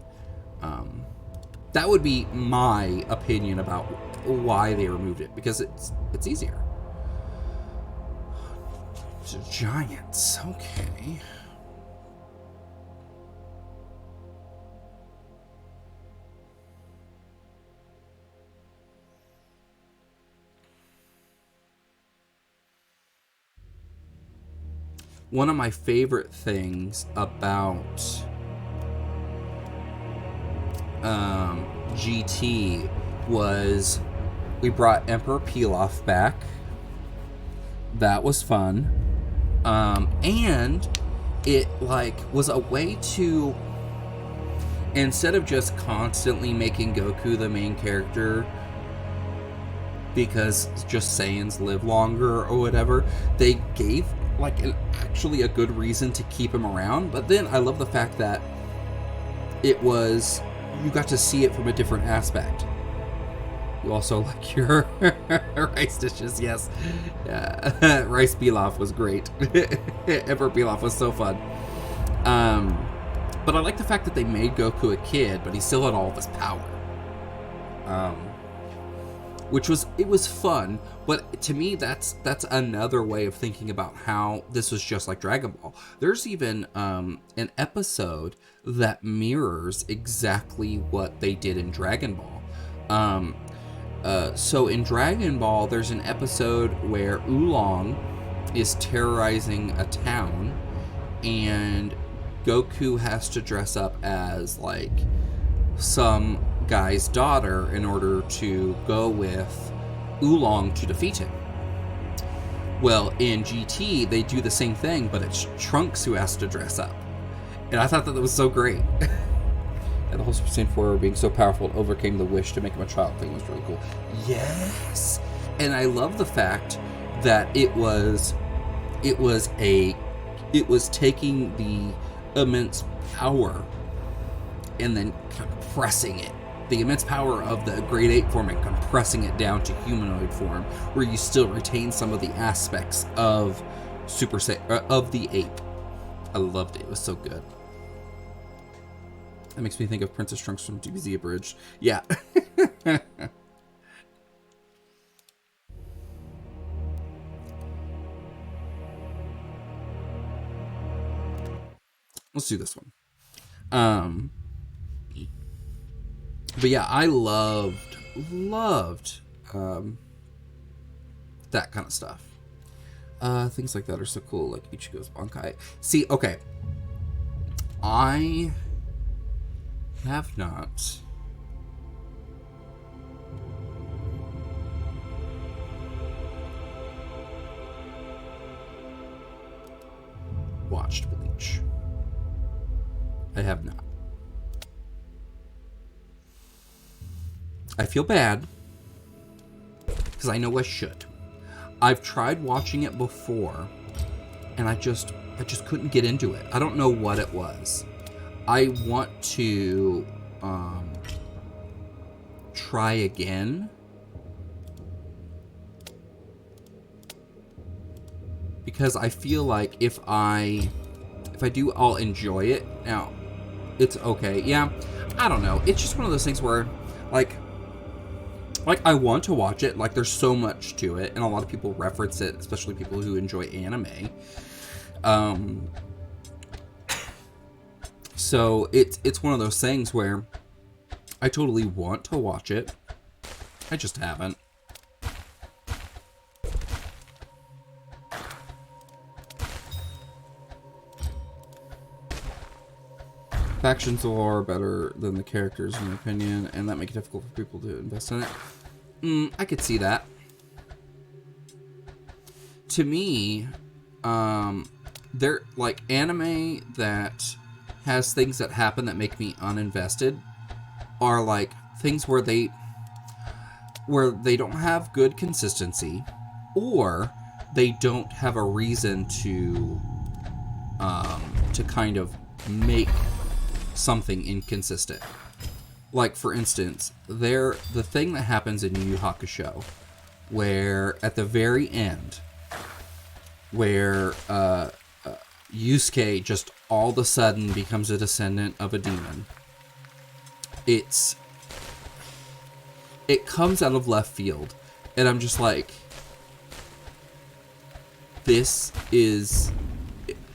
Speaker 1: That would be my opinion about why they removed it, because it's easier. Giants, okay. One of my favorite things about GT was we brought Emperor Pilaf back. That was fun. And it like was a way to, instead of just constantly making Goku the main character because just Saiyans live longer or whatever, they gave like actually a good reason to keep him around. But then I love the fact that it was, you got to see it from a different aspect. You also like your rice dishes, yes. Rice pilaf was great. Emperor Pilaf was so fun. But I like the fact that they made Goku a kid, but he still had all of his power. Which was, it was fun, but to me that's another way of thinking about how this was just like Dragon Ball. There's even an episode that mirrors exactly what they did in Dragon Ball. So in Dragon Ball, there's an episode where Oolong is terrorizing a town, and Goku has to dress up as like some guy's daughter in order to go with Oolong to defeat him. Well, in GT, they do the same thing, but it's Trunks who has to dress up. And I thought that was so great. And the whole Super Saiyan 4 being so powerful, it overcame the wish to make him a child thing was really cool. Yes! And I love the fact that it was taking the immense power and then compressing it. The immense power of the Grade 8 form and compressing it down to humanoid form, where you still retain some of the aspects of Super Saiyan, of the ape. I loved it. It was so good. That makes me think of Princess Trunks from DBZ Abridged. Yeah. Let's do this one. But yeah, I loved that kind of stuff. Things like that are so cool, like Ichigo's Bankai. See, okay. I have not watched Bleach. I have not. I feel bad because I know I should. I've tried watching it before and I just couldn't get into it. I don't know what it was. I want to try again, because I feel like if I do, I'll enjoy it. Now, it's okay. Yeah, I don't know. It's just one of those things where, like I want to watch it. Like, there's so much to it, and a lot of people reference it, especially people who enjoy anime. So it's one of those things where I totally want to watch it. I just haven't. Factions are better than the characters, in my opinion, and that make it difficult for people to invest in it. I could see that. To me, they're like anime that has things that happen that make me uninvested are like things where they don't have good consistency, or they don't have a reason to kind of make something inconsistent. Like, for instance, the thing that happens in Yu Yu Hakusho, where at the very end, where Yusuke just all of a sudden becomes a descendant of a demon. It comes out of left field, and I'm just like, this is...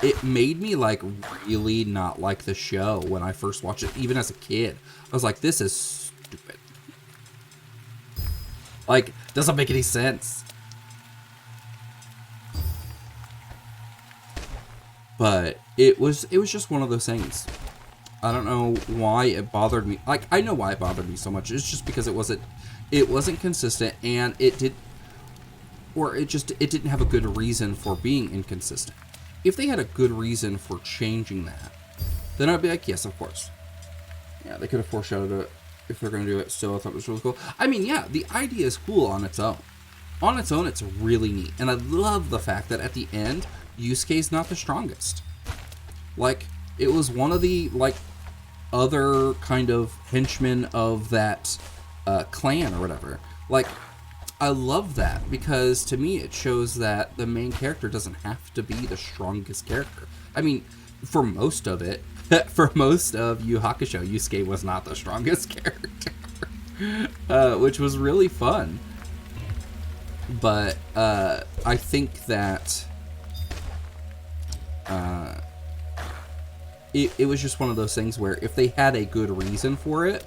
Speaker 1: It made me, like, really not like the show when I first watched it, even as a kid. I was like, this is stupid. Like, doesn't make any sense. But it was just one of those things. I don't know why it bothered me. Like, I know why it bothered me so much. It's just because it wasn't consistent, and it didn't have a good reason for being inconsistent. If they had a good reason for changing that, then I'd be like, yes, of course. Yeah, they could have foreshadowed it if they're going to do it. Still, I thought it was really cool. I mean, yeah, the idea is cool on its own. On its own, it's really neat. And I love the fact that at the end, Yusuke's not the strongest. Like, it was one of the, like, other kind of henchmen of that clan or whatever. Like, I love that, because to me it shows that the main character doesn't have to be the strongest character. I mean, for most of it, for most of Yu Yu Hakusho, Yusuke was not the strongest character, which was really fun. But I think that it was just one of those things where if they had a good reason for it,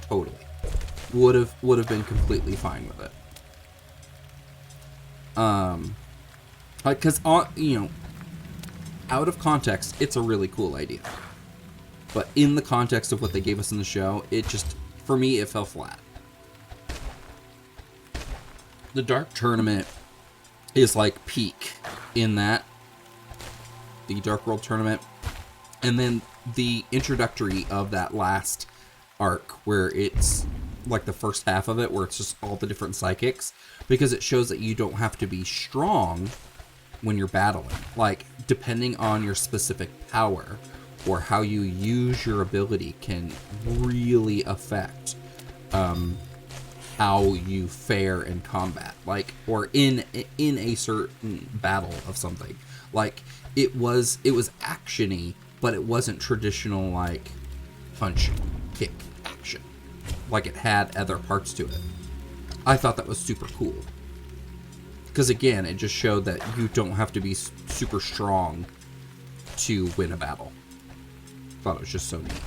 Speaker 1: totally would have been completely fine with it. Like, because, you know, out of context, it's a really cool idea. But in the context of what they gave us in the show, it just, for me, it fell flat. The Dark Tournament is like peak in that. The Dark World Tournament. And then the introductory of that last arc, where it's like the first half of it, where it's just all the different psychics, because it shows that you don't have to be strong when you're battling. Like, depending on your specific power or how you use your ability can really affect how you fare in combat, like, or in a certain battle of something. Like, it was actiony, but it wasn't traditional, like, punch, kick, action. Like, it had other parts to it. I thought that was super cool. Because, again, it just showed that you don't have to be super strong to win a battle. Thought it was just so neat.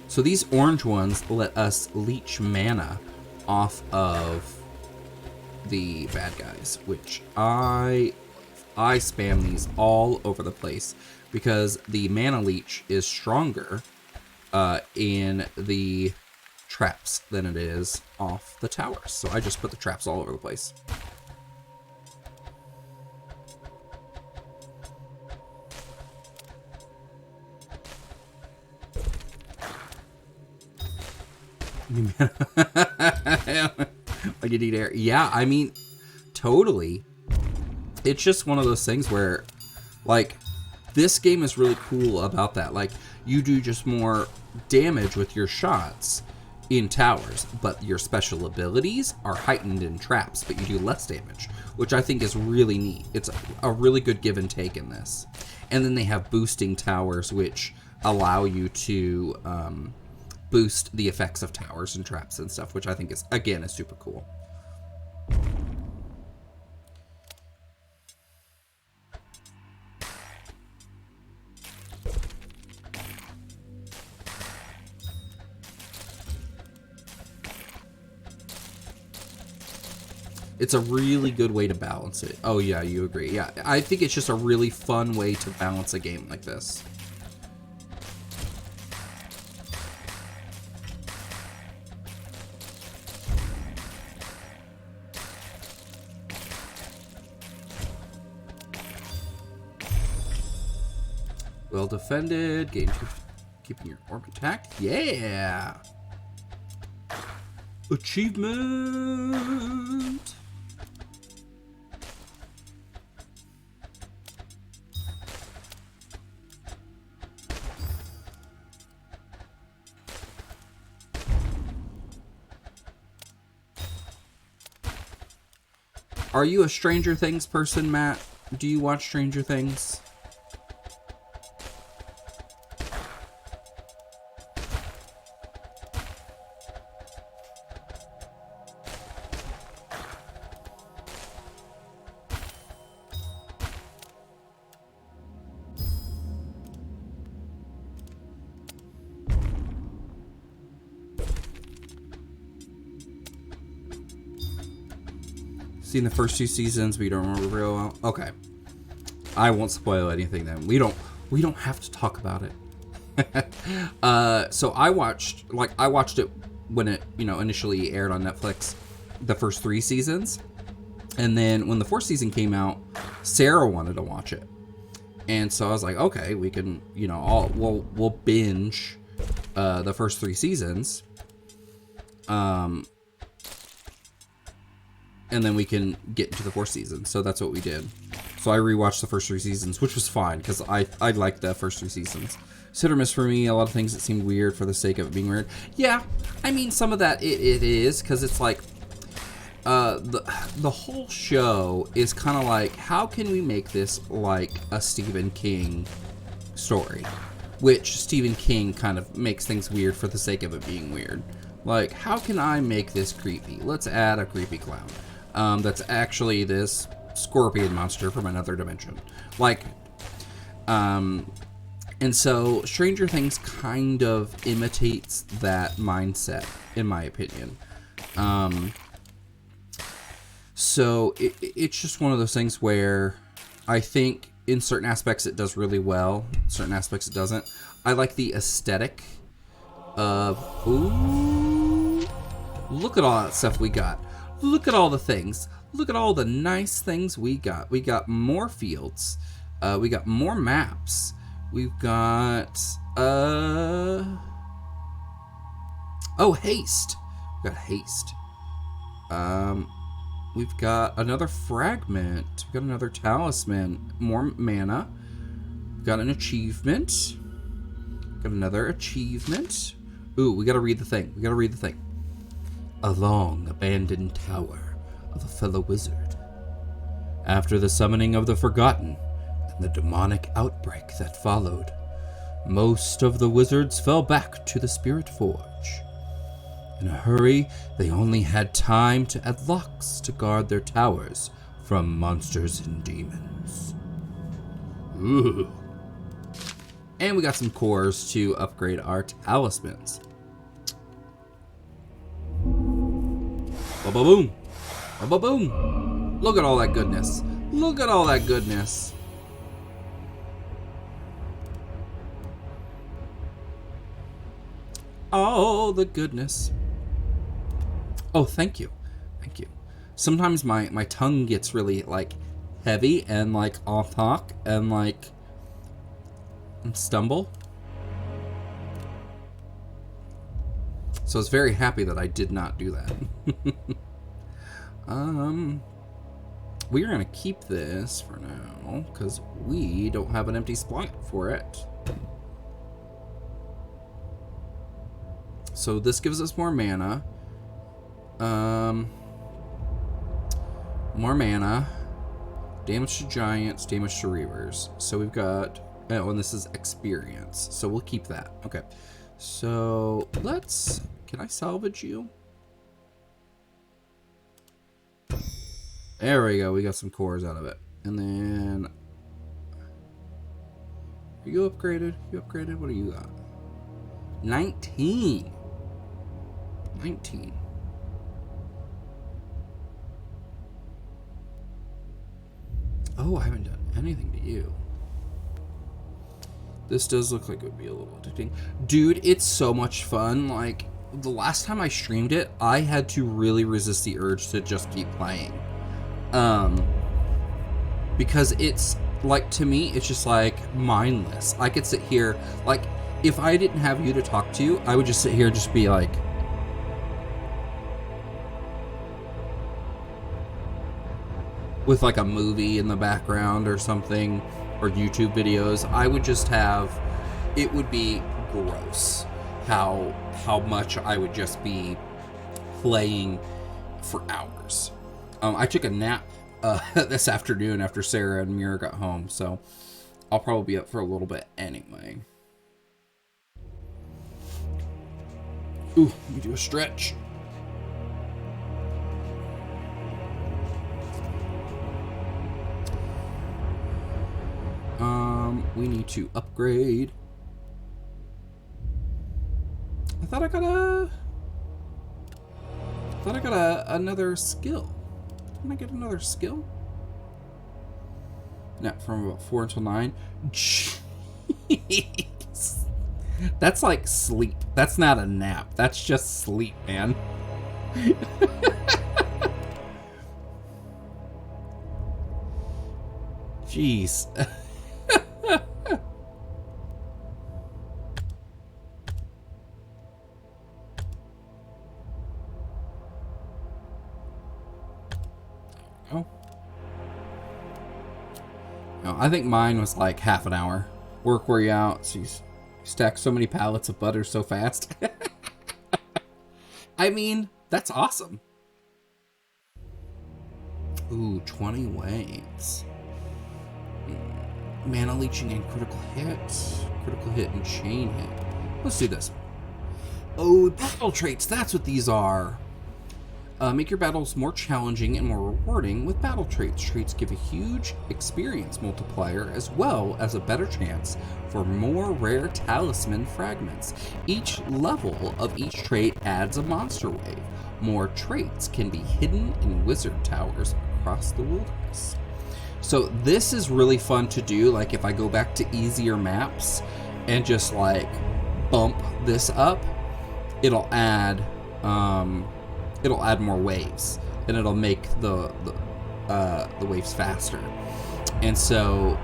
Speaker 1: So these orange ones let us leech mana off of the bad guys, which I spam these all over the place, because the mana leech is stronger in the traps than it is off the towers. So I just put the traps all over the place. Like you need air. Yeah, I mean, totally. It's just one of those things where, like, this game is really cool about that. Like, you do just more damage with your shots in towers, but your special abilities are heightened in traps, but you do less damage, which I think is really neat. It's a really good give and take in this. And then they have boosting towers, which allow you to boost the effects of towers and traps and stuff, which I think is, again, is super cool. It's a really good way to balance it. Oh yeah, you agree. Yeah, I think it's just a really fun way to balance a game like this. Well defended. Keeping your orb intact. Yeah. Achievement. Are you a Stranger Things person, Matt? Do you watch Stranger Things? Seen the first 2 seasons, but you don't remember real well. Okay, I won't spoil anything then. We don't have to talk about it. So I watched it when it initially aired on Netflix, the first 3 seasons, and then when the 4th season came out, Sarah wanted to watch it, and so I was like, okay, we can we'll binge the first 3 seasons. And then we can get into the 4th season. So that's what we did. So I rewatched the first 3 seasons, which was fine because I liked the first 3 seasons. It's hit or miss for me. A lot of things that seemed weird for the sake of it being weird. Yeah, I mean, some of that it is, because it's like the whole show is kind of like, how can we make this like a Stephen King story? Which Stephen King kind of makes things weird for the sake of it being weird. Like, how can I make this creepy? Let's add a creepy clown. That's actually this scorpion monster from another dimension. Like, and so Stranger Things kind of imitates that mindset, in my opinion. So it's just one of those things where I think in certain aspects it does really well, certain aspects it doesn't. I like the aesthetic of, ooh, look at all that stuff we got. Look at all the things. Look at all the nice things we got. We got more fields. We got more maps. We've got, oh, haste. We got haste. We've got another fragment. We've got another talisman. More mana. We've got an achievement. Got another achievement. Ooh, we gotta read the thing. A long abandoned tower of a fellow wizard. After the summoning of the Forgotten and the demonic outbreak that followed, most of the wizards fell back to the Spirit Forge. In a hurry, they only had time to add locks to guard their towers from monsters and demons. Ooh. And we got some cores to upgrade our talismans. Ba-ba-boom. Ba-ba-boom. Look at all that goodness. Look at all that goodness. All the goodness. Oh, thank you. Thank you. Sometimes my tongue gets really, like, heavy and, like, I'll talk and, like, and stumble. So I was very happy that I did not do that. We are gonna keep this for now because we don't have an empty slot for it. So this gives us more mana. More mana. Damage to giants, damage to reavers. So we've got, oh, and this is experience. So we'll keep that. Okay. So let's, can I salvage you? There we go. We got some cores out of it. And then, are you upgraded? You upgraded? What do you got? 19. 19. Oh, I haven't done anything to you. This does look like it would be a little addicting. Dude, it's so much fun. Like, the last time I streamed it, I had to really resist the urge to just keep playing. Because it's, like, to me, it's just, like, mindless. I could sit here, like, if I didn't have you to talk to, I would just sit here and just be like... with, like, a movie in the background or something, or YouTube videos. I would just have... It would be gross how much I would just be playing for hours. I took a nap this afternoon after Sarah and Mira got home, so I'll probably be up for a little bit anyway. Ooh, let me do a stretch. We need to upgrade. I thought I got another skill. Didn't I get another skill? Nap from about 4 until 9. Jeez. That's like sleep. That's not a nap. That's just sleep, man. Jeez. No, I think mine was like half an hour. Work wore you out. So you stack so many pallets of butter so fast. I mean, that's awesome. Ooh, 20 waves. Mana leeching and critical hit. Critical hit and chain hit. Let's do this. Oh, battle traits. That's what these are. Make your battles more challenging and more rewarding with battle traits. Traits give a huge experience multiplier as well as a better chance for more rare talisman fragments. Each level of each trait adds a monster wave. More traits can be hidden in wizard towers across the wilderness. So this is really fun to do. Like if I go back to easier maps and just like bump this up, it'll add more waves, and it'll make the waves faster. And so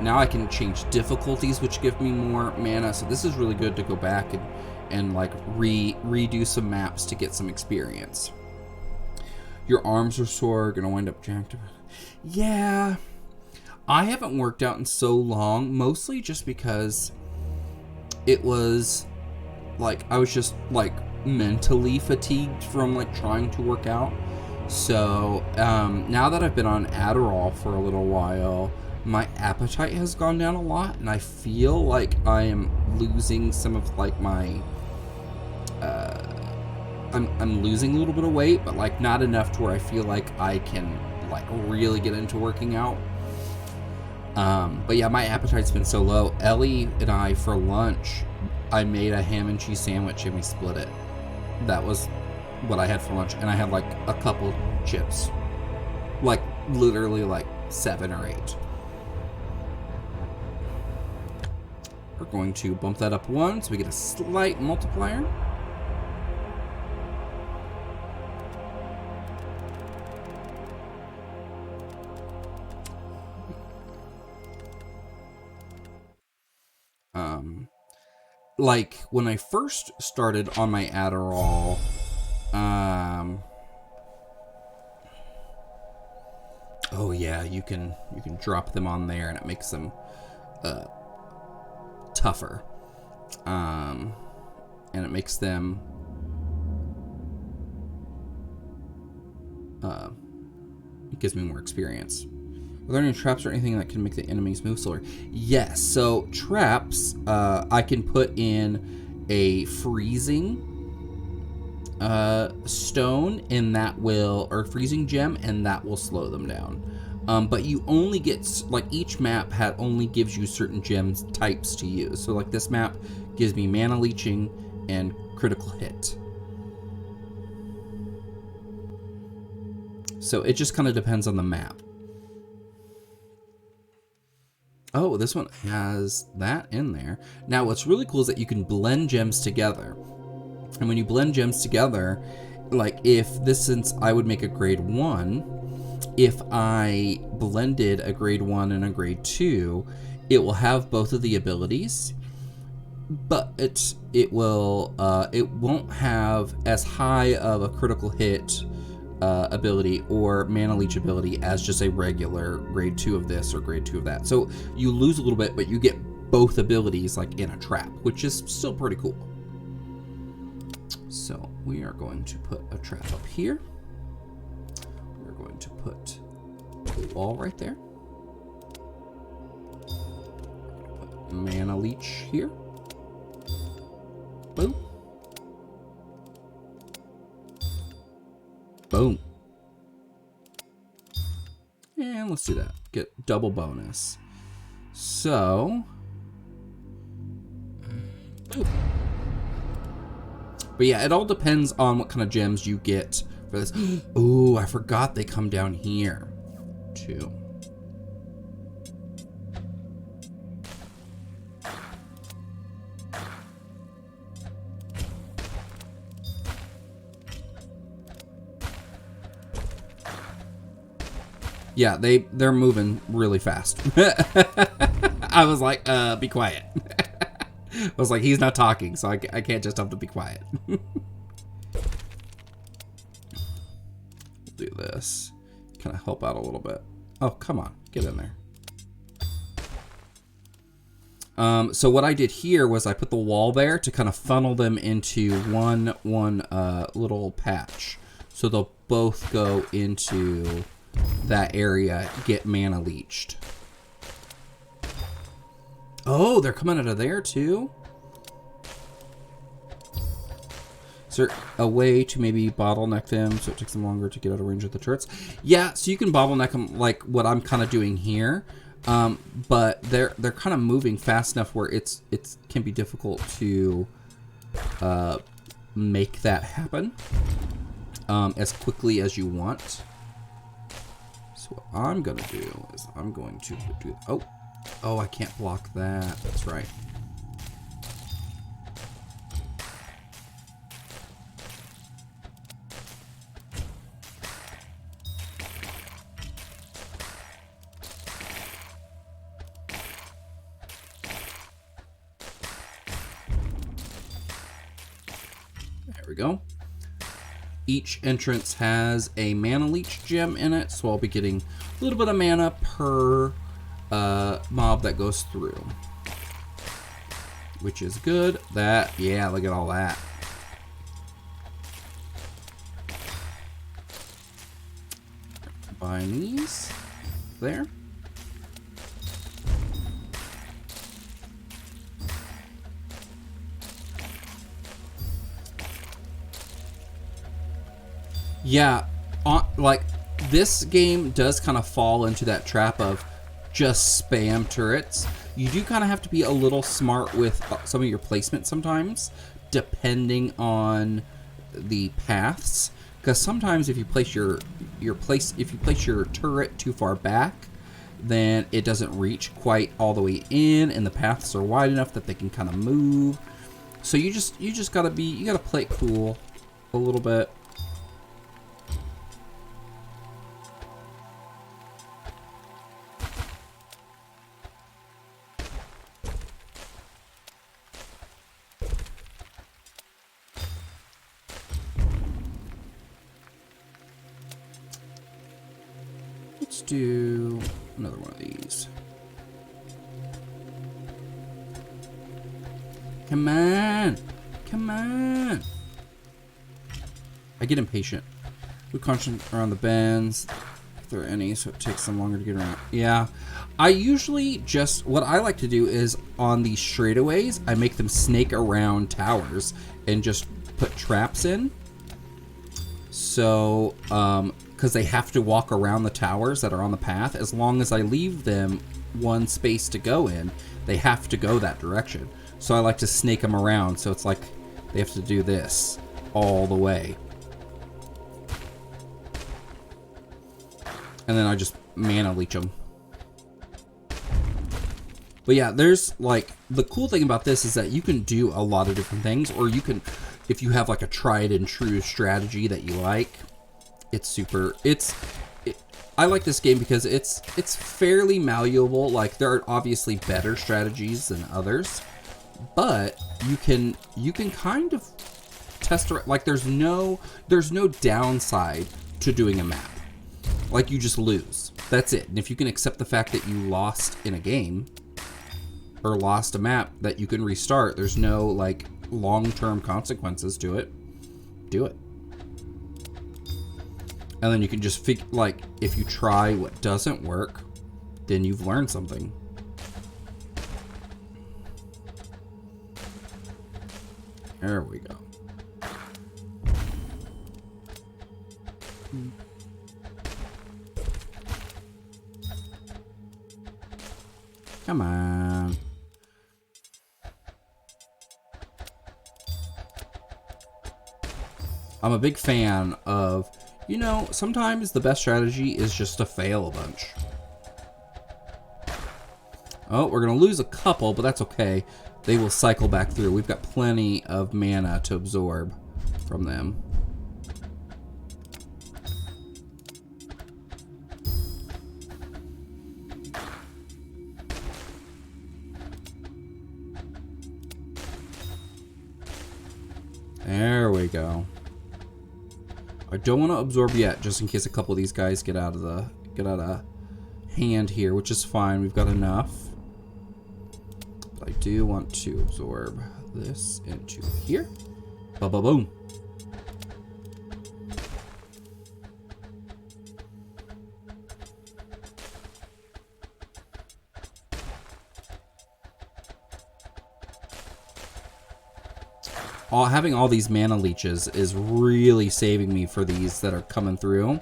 Speaker 1: now I can change difficulties, which give me more mana. So this is really good to go back and like redo some maps to get some experience. Your arms are sore, gonna wind up jacked. Yeah, I haven't worked out in so long, mostly just because it was like I was just like mentally fatigued from like trying to work out. So now that I've been on Adderall for a little while, my appetite has gone down a lot, and I feel like I am losing some of like my I'm losing a little bit of weight, but like not enough to where I feel like I can like really get into working out. But yeah, my appetite's been so low. Ellie and I, for lunch, I made a ham and cheese sandwich and we split it. That was what I had for lunch, and I had like a couple chips, like literally like 7 or 8. We're going to bump that up 1 so we get a slight multiplier. Like when I first started on my Adderall, oh yeah, you can drop them on there and it makes them tougher, and it makes them it gives me more experience. Are there any traps or anything that can make the enemies move slower? Yes, so traps, I can put in a freezing stone, and that will, or freezing gem, and that will slow them down. But you only get, like each map only gives you certain gems types to use. So like this map gives me mana leeching and critical hit. So it just kind of depends on the map. Oh, this one has that in there. Now, what's really cool is that you can blend gems together. And when you blend gems together, like if this, since I would make a grade 1, if I blended a grade 1 and a grade 2, it will have both of the abilities, but it won't have as high of a critical hit ability or mana leech ability as just a regular grade 2 of this or grade 2 of that. So you lose a little bit, but you get both abilities like in a trap, which is still pretty cool. So we are going to put a trap up here. We're going to put a wall right there. Put mana leech here. Boom. Boom. And let's do that. Get double bonus. So. Boom. But yeah, it all depends on what kind of gems you get for this. Ooh, I forgot they come down here too. Yeah, they're moving really fast. I was like, be quiet. I was like, he's not talking, so I can't just have to be quiet. We'll do this. Kind of help out a little bit. Oh, come on. Get in there. So what I did here was I put the wall there to kind of funnel them into one little patch. So they'll both go into that area, get mana leached. Oh, they're coming out of there too? Is there a way to maybe bottleneck them so it takes them longer to get out of range of the turrets? Yeah, so you can bottleneck them like what I'm kind of doing here. But they're kind of moving fast enough where it can be difficult to make that happen as quickly as you want. So what I'm gonna do is I'm going to do, oh, I can't block that. That's right. There we go. Each entrance has a mana leech gem in it, so I'll be getting a little bit of mana per mob that goes through, which is good. Yeah, look at all that. Combine these there. Yeah, like this game does kind of fall into that trap of just spam turrets. You do kind of have to be a little smart with some of your placement sometimes, depending on the paths. Because sometimes if you place your turret too far back, then it doesn't reach quite all the way in, and the paths are wide enough that they can kind of move. So you just gotta play it cool a little bit. Let's do another one of these. Come on! Come on! I get impatient. We constant around the bends, if there are any, so it takes them longer to get around. Yeah. I usually what I like to do is on these straightaways, I make them snake around towers and just put traps in. So, because they have to walk around the towers that are on the path. As long as I leave them one space to go in, they have to go that direction. So I like to snake them around, so it's like they have to do this all the way. And then I just mana leech them. But yeah, there's like, the cool thing about this is that you can do a lot of different things, or you can, if you have like a tried and true strategy that you like, it's super, I like this game because it's fairly malleable. Like, there are obviously better strategies than others, but you can kind of test it. Like, there's no downside to doing a map. Like, you just lose. That's it. And if you can accept the fact that you lost in a game or lost a map, that you can restart, there's no like long-term consequences to it, do it. And then you can just like, if you try what doesn't work, then you've learned something. There we go. Come on. I'm a big fan of, you know, sometimes the best strategy is just to fail a bunch. Oh, we're going to lose a couple, but that's okay. They will cycle back through. We've got plenty of mana to absorb from them. There we go. I don't want to absorb yet, just in case a couple of these guys get out of hand here, which is fine. We've got enough. But I do want to absorb this into here. Ba-ba-boom. Having all these mana leeches is really saving me for these that are coming through.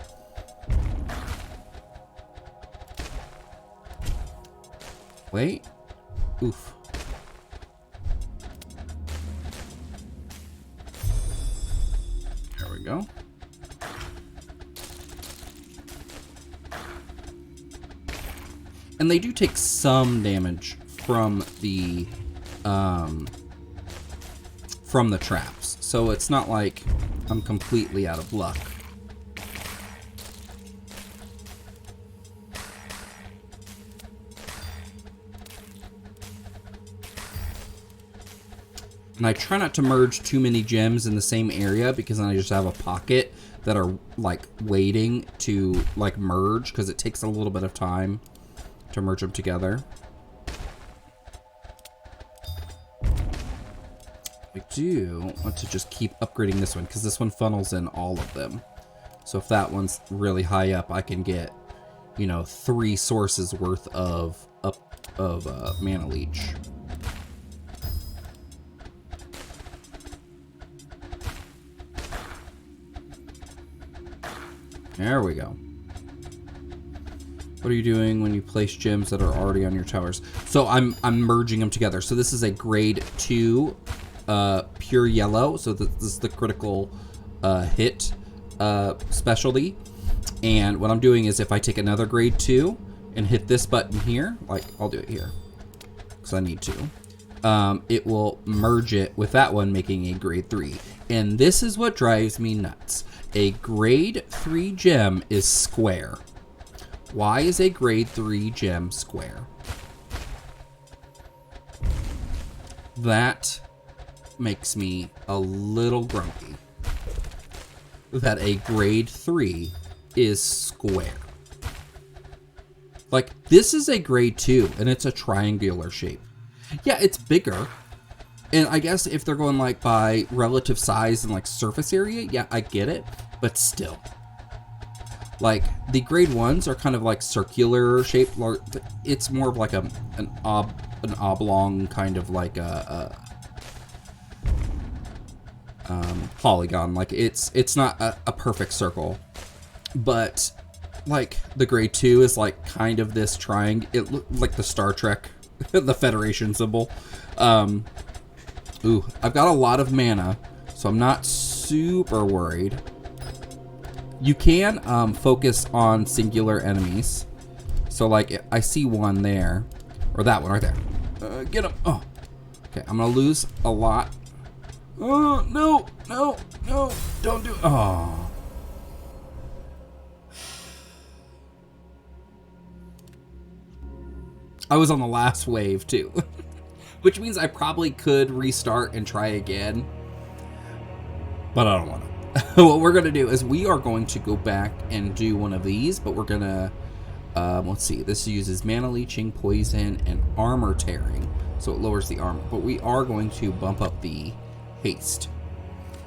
Speaker 1: Wait. Oof. There we go. And they do take some damage from the traps, so it's not like I'm completely out of luck. And I try not to merge too many gems in the same area, because then I just have a pocket that are like waiting to like merge, because it takes a little bit of time to merge them together. I do want to just keep upgrading this one, because this one funnels in all of them. So if that one's really high up, I can get, you know, 3 sources worth of mana leech. There we go. What are you doing when you place gems that are already on your towers? So I'm merging them together. So this is a grade 2 pure yellow. So this is the critical hit specialty. And what I'm doing is, if I take another grade 2 and hit this button here, like I'll do it here because I need to, it will merge it with that one, making a grade 3. And this is what drives me nuts. A grade 3 gem is square. Why is a grade 3 gem square? That makes me a little grumpy. That a grade 3 is square. Like, this is a grade 2 and it's a triangular shape. Yeah, it's bigger. And I guess if they're going like by relative size and like surface area, yeah, I get it. But still, like the grade 1s are kind of like circular shape. It's more of like an oblong kind of like a polygon. Like it's not a perfect circle, but like the grade 2 is like kind of this triangle. It looked like the Star Trek, the Federation symbol. Ooh, I've got a lot of mana, so I'm not super worried. You can focus on singular enemies. So like I see one there, or that one right there. Get him. Oh. Okay, I'm gonna lose a lot. Oh, no, no, no. Don't do it. Oh. I was on the last wave, too. Which means I probably could restart and try again. But I don't want to. What we're going to do is we are going to go back and do one of these. But we're going to... let's see. This uses mana leeching, poison, and armor tearing. So it lowers the armor. But we are going to bump up the haste.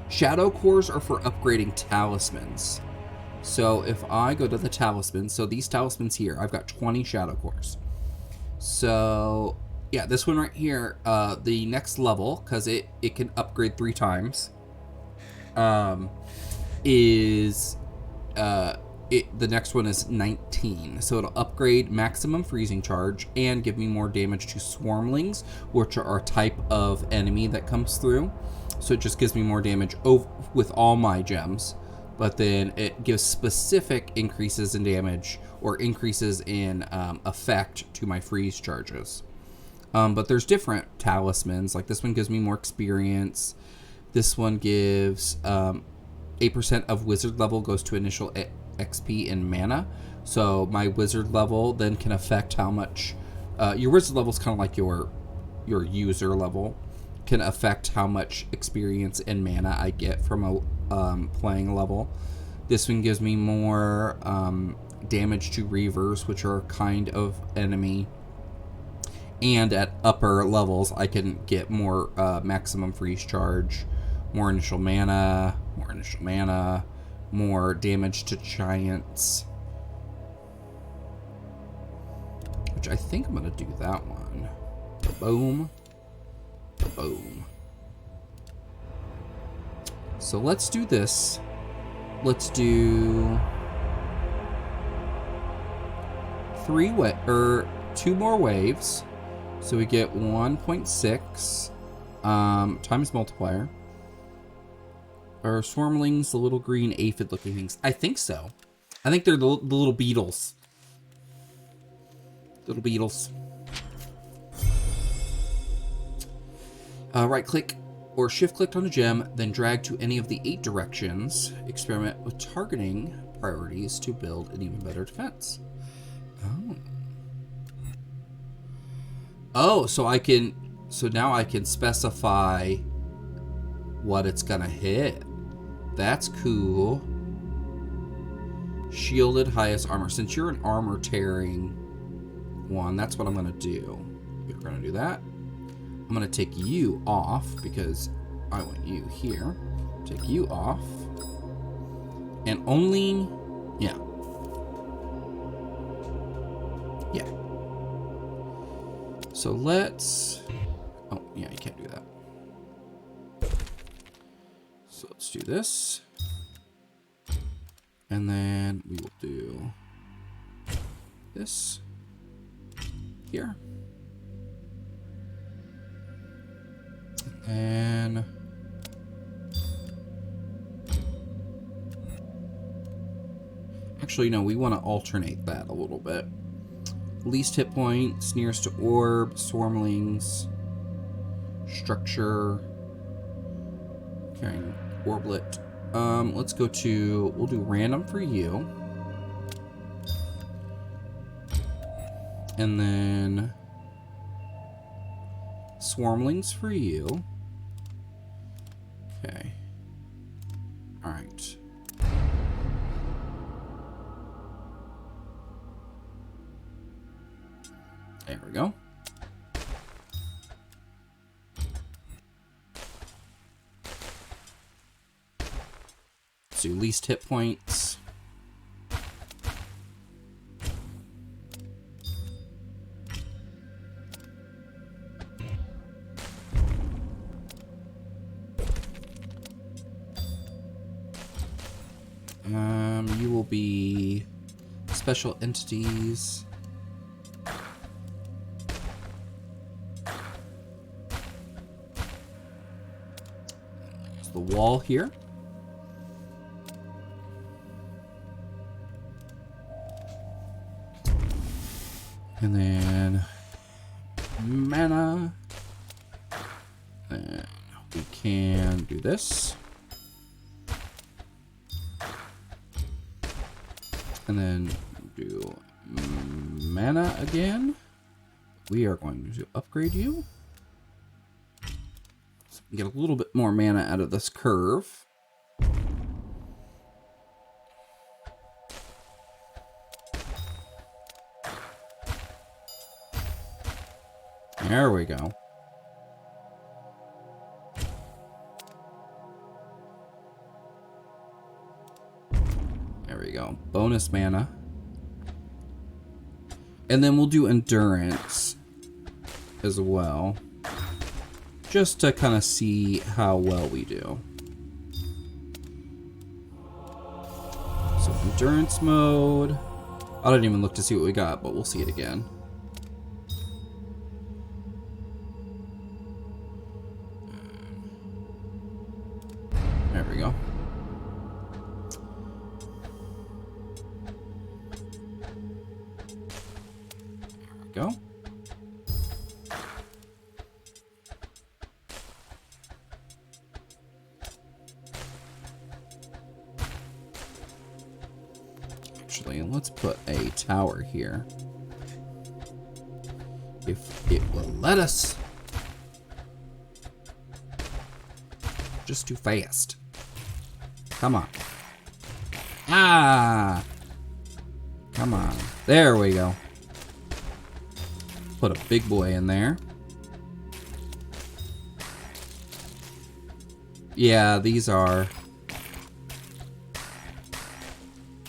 Speaker 1: Shadow cores are for upgrading talismans. So if I go to the talismans... So these talismans here, I've got 20 shadow cores. So, yeah, this one right here, the next level, because it can upgrade 3 times, is, the next one is 19. So it'll upgrade maximum freezing charge and give me more damage to swarmlings, which are a type of enemy that comes through. So it just gives me more damage with all my gems. But then it gives specific increases in damage or increases in effect to my freeze charges. But there's different talismans. Like this one gives me more experience. This one gives 8% of wizard level goes to initial XP and mana. So my wizard level then can affect how much... your wizard level is kind of like your user level. Can affect how much experience and mana I get from a playing level. This one gives me more damage to reavers, which are a kind of enemy. And at upper levels, I can get more maximum freeze charge, more initial mana, more damage to giants. Which I think I'm going to do that one. Boom. Boom. So let's do this. Let's do 2 more waves. So we get 1.6 times multiplier. Are swarmlings the little green aphid looking things? I think so. I think they're the little beetles. Little beetles. Right click or shift click on a gem, then drag to any of the 8 directions. Experiment with targeting priorities to build an even better defense. Oh. Oh, so now I can specify what it's gonna hit. That's cool. Shielded highest armor. Since you're an armor tearing one, that's what I'm gonna do. We're gonna do that. I'm gonna take you off because I want you here. Take you off. And only, yeah. Yeah. So let's, oh yeah, you can't do that. So let's do this. And then we will do this here. And actually, no, we want to alternate that a little bit. Least hit points, nearest to orb, swarmlings, structure, carrying orblet. Let's go to, we'll do random for you. And then swarmlings for you. Okay. All right. There we go. Let's do least hit points. You will be special entities. There's the wall here. And then mana. And we can do this. And then do mana again. We are going to upgrade you. So we can get a little bit more mana out of this curve. There we go. There we go. Bonus mana. And then we'll do endurance as well. Just to kind of see how well we do. So endurance mode. I didn't even look to see what we got, but we'll see it again. There we go. There we go. Actually, let's put a tower here. If it will let us. Just too fast. Come on. Ah! Come on. There we go. Put a big boy in there. Yeah, these are...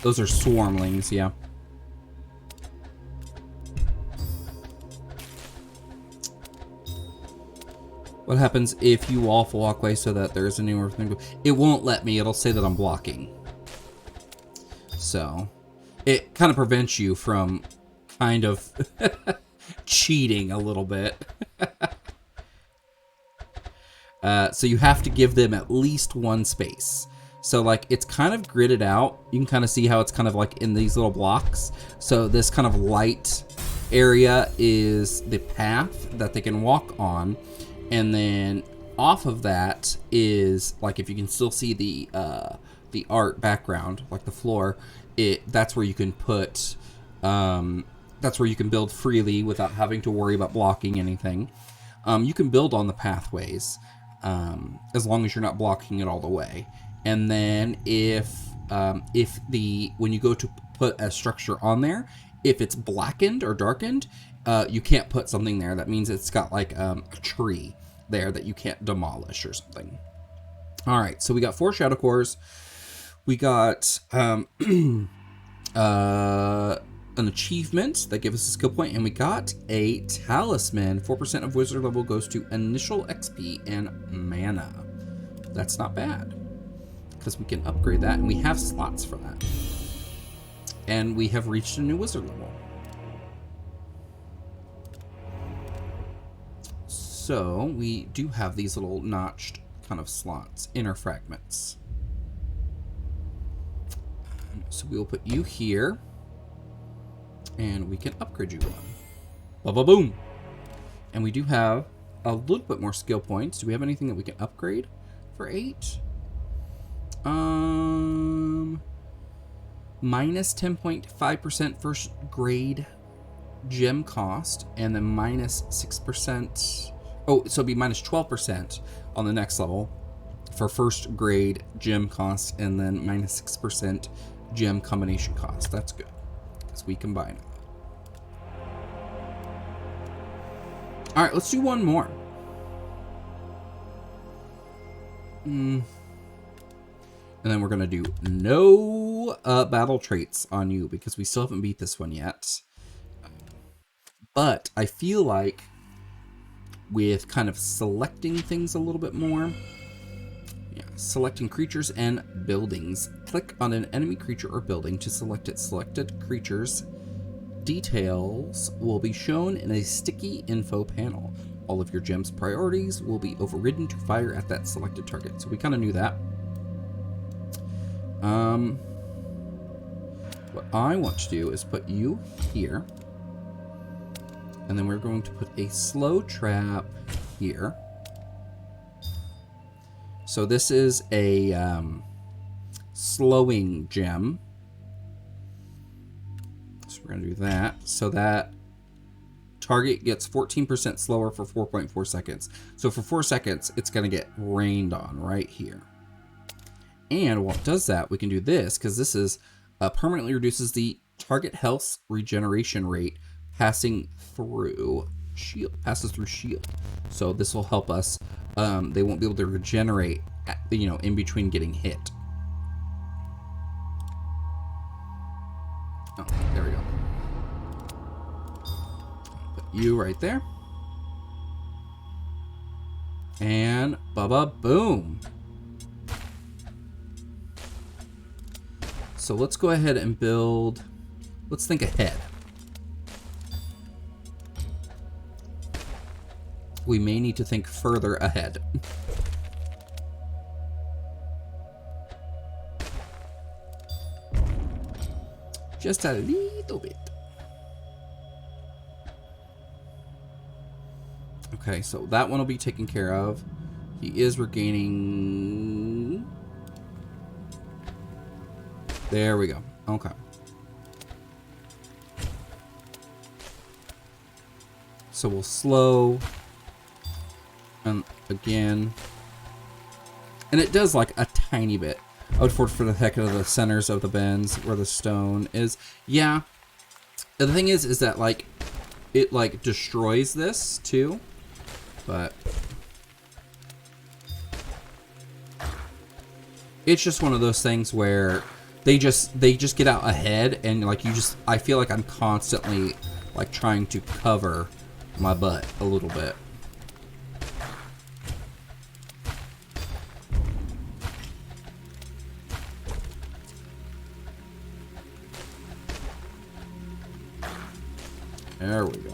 Speaker 1: Those are swarmlings, yeah. What happens if you off walkway so that there's a newer thing? It won't let me. It'll say that I'm blocking. So it kind of prevents you from kind of cheating a little bit. So you have to give them at least one space. So like it's kind of gridded out. You can kind of see how it's kind of like in these little blocks. So this kind of light area is the path that they can walk on. And then off of that is like, if you can still see the art background, like the floor, that's where you can put, that's where you can build freely without having to worry about blocking anything. You can build on the pathways as long as you're not blocking it all the way. And then when you go to put a structure on there, if it's blackened or darkened, you can't put something there. That means it's got like a tree there that you can't demolish or something. All right, so we got 4 shadow cores. We got an achievement that gives us a skill point, and we got a talisman. 4% of wizard level goes to initial XP and mana. That's not bad, because we can upgrade that, and we have slots for that. And we have reached a new wizard level. So we do have these little notched kind of slots, inner fragments. So we will put you here, and we can upgrade you one. Ba-ba-boom! And we do have a little bit more skill points. Do we have anything that we can upgrade for 8? Minus 10.5% first grade gem cost, and then minus 6%. Oh, so it'd be minus 12% on the next level for first grade gem cost, and then minus 6% gem combination cost. That's good, because we combine it. All right, let's do one more. And then we're going to do no battle traits on you, because we still haven't beat this one yet. But I feel like with kind of selecting things a little bit more. Yeah, selecting creatures and buildings. Click on an enemy creature or building to select its selected creatures. Details will be shown in a sticky info panel. All of your gem's priorities will be overridden to fire at that selected target. So we kind of knew that. What I want to do is put you here. And then we're going to put a slow trap here. So this is a slowing gem. So we're going to do that. So that target gets 14% slower for 4.4 seconds. So for 4 seconds, it's going to get rained on right here. And while it does that, we can do this, because this is permanently reduces the target health regeneration rate passes through shield. So this will help us. They won't be able to regenerate, in between getting hit. Oh, there we go. Put you right there. And boom. So let's go ahead and build. Let's think ahead. We may need to think further ahead. Just a little bit. Okay, so that one will be taken care of. He is regaining. There we go. Okay. So we'll slow. And again. And it does like a tiny bit. I would forward for the heck of the centers of the bends where the stone is. Yeah. The thing is that like it like destroys this too. But it's just one of those things where they just get out ahead, and like I feel like I'm constantly like trying to cover my butt a little bit. There we go.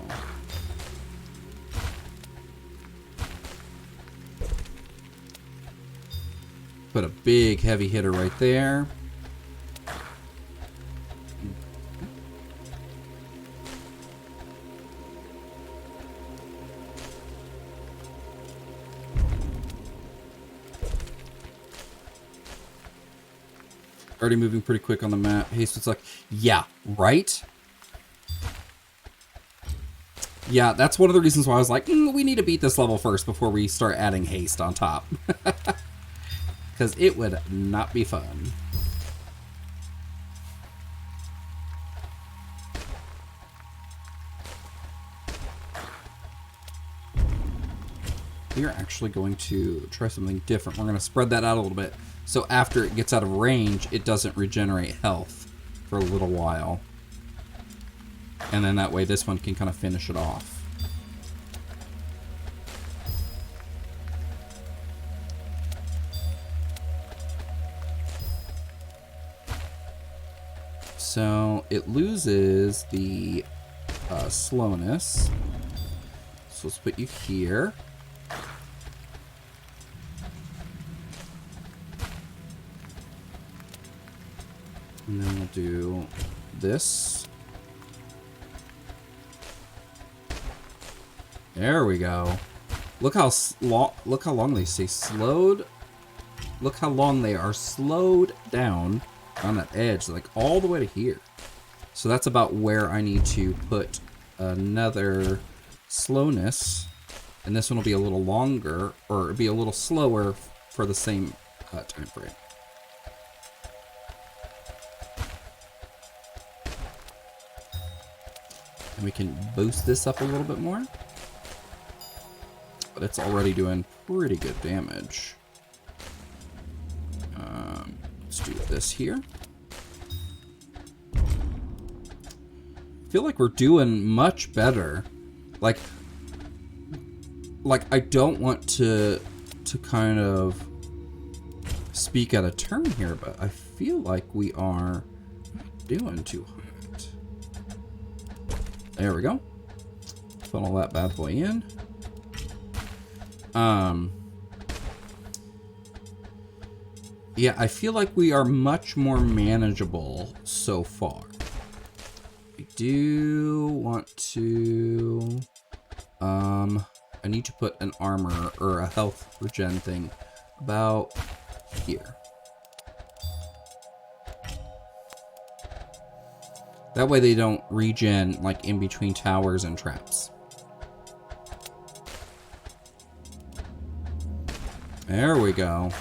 Speaker 1: Put a big heavy hitter right there. Already moving pretty quick on the map. Haste was like, yeah, right? Yeah, that's one of the reasons why I was like, we need to beat this level first before we start adding haste on top. Because it would not be fun. We are actually going to try something different. We're going to spread that out a little bit. So after it gets out of range, it doesn't regenerate health for a little while. And then that way this one can kind of finish it off. So it loses the slowness. So let's put you here. And then we'll do this. There we go. Look how long they stay slowed. Look how long they are slowed down on that edge, like all the way to here. So that's about where I need to put another slowness, and this one will be a little longer, or it'll be a little slower for the same time frame. And we can boost this up a little bit more, but it's already doing pretty good damage. Let's do this here. I feel like we're doing much better. Like I don't want to kind of speak out of turn here, but I feel like we are doing too hot. There we go. Funnel that bad boy in. Yeah, I feel like we are much more manageable so far. I do want to... I need to put an armor or a health regen thing about here. That way they don't regen like in between towers and traps. There we go.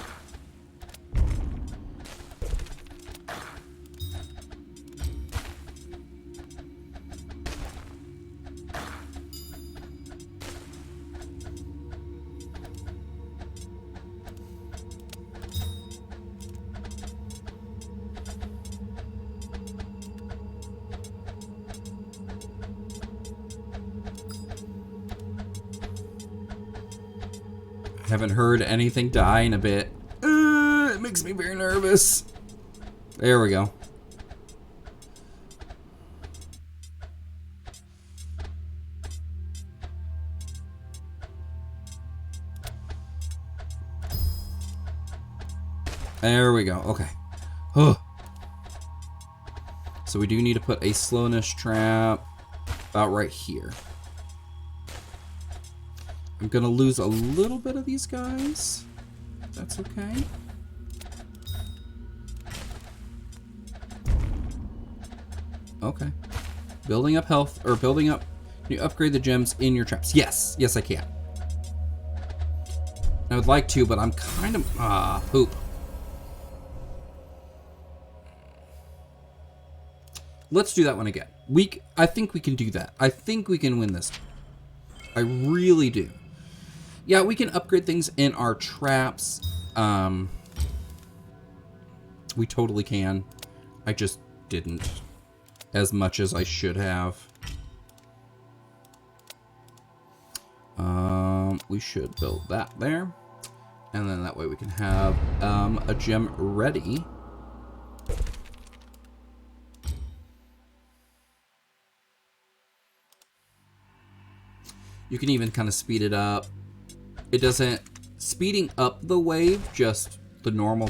Speaker 1: Haven't heard anything die in a bit. It makes me very nervous. There we go. There we go. Okay. Oh. So we do need to put a slowness trap about right here. I'm gonna lose a little bit of these guys. That's okay. Okay. Building up health, or building up... Can you upgrade the gems in your traps? Yes. Yes, I can. I would like to, but I'm kind of... poop. Let's do that one again. I think we can do that. I think we can win this. I really do. Yeah, we can upgrade things in our traps. We totally can. I just didn't as much as I should have. We should build that there. And then that way we can have a gem ready. You can even kind of speed it up. It doesn't speeding up the wave, just the normal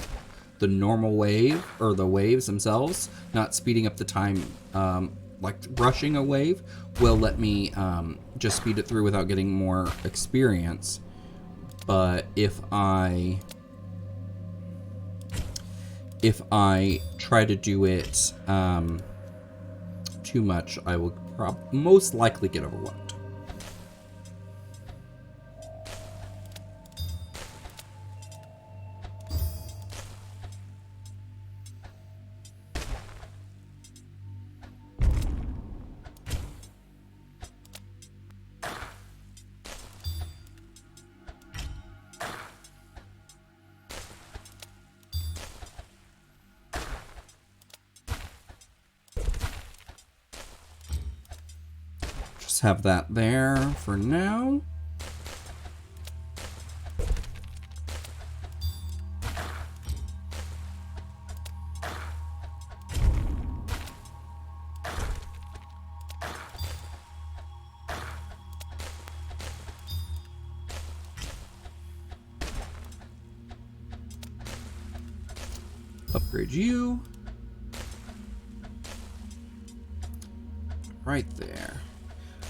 Speaker 1: wave, or the waves themselves, not speeding up the time, like rushing a wave, will let me just speed it through without getting more experience. But if I try to do it too much, I will most likely get overwhelmed. Have that there for now. Upgrade you. Right there.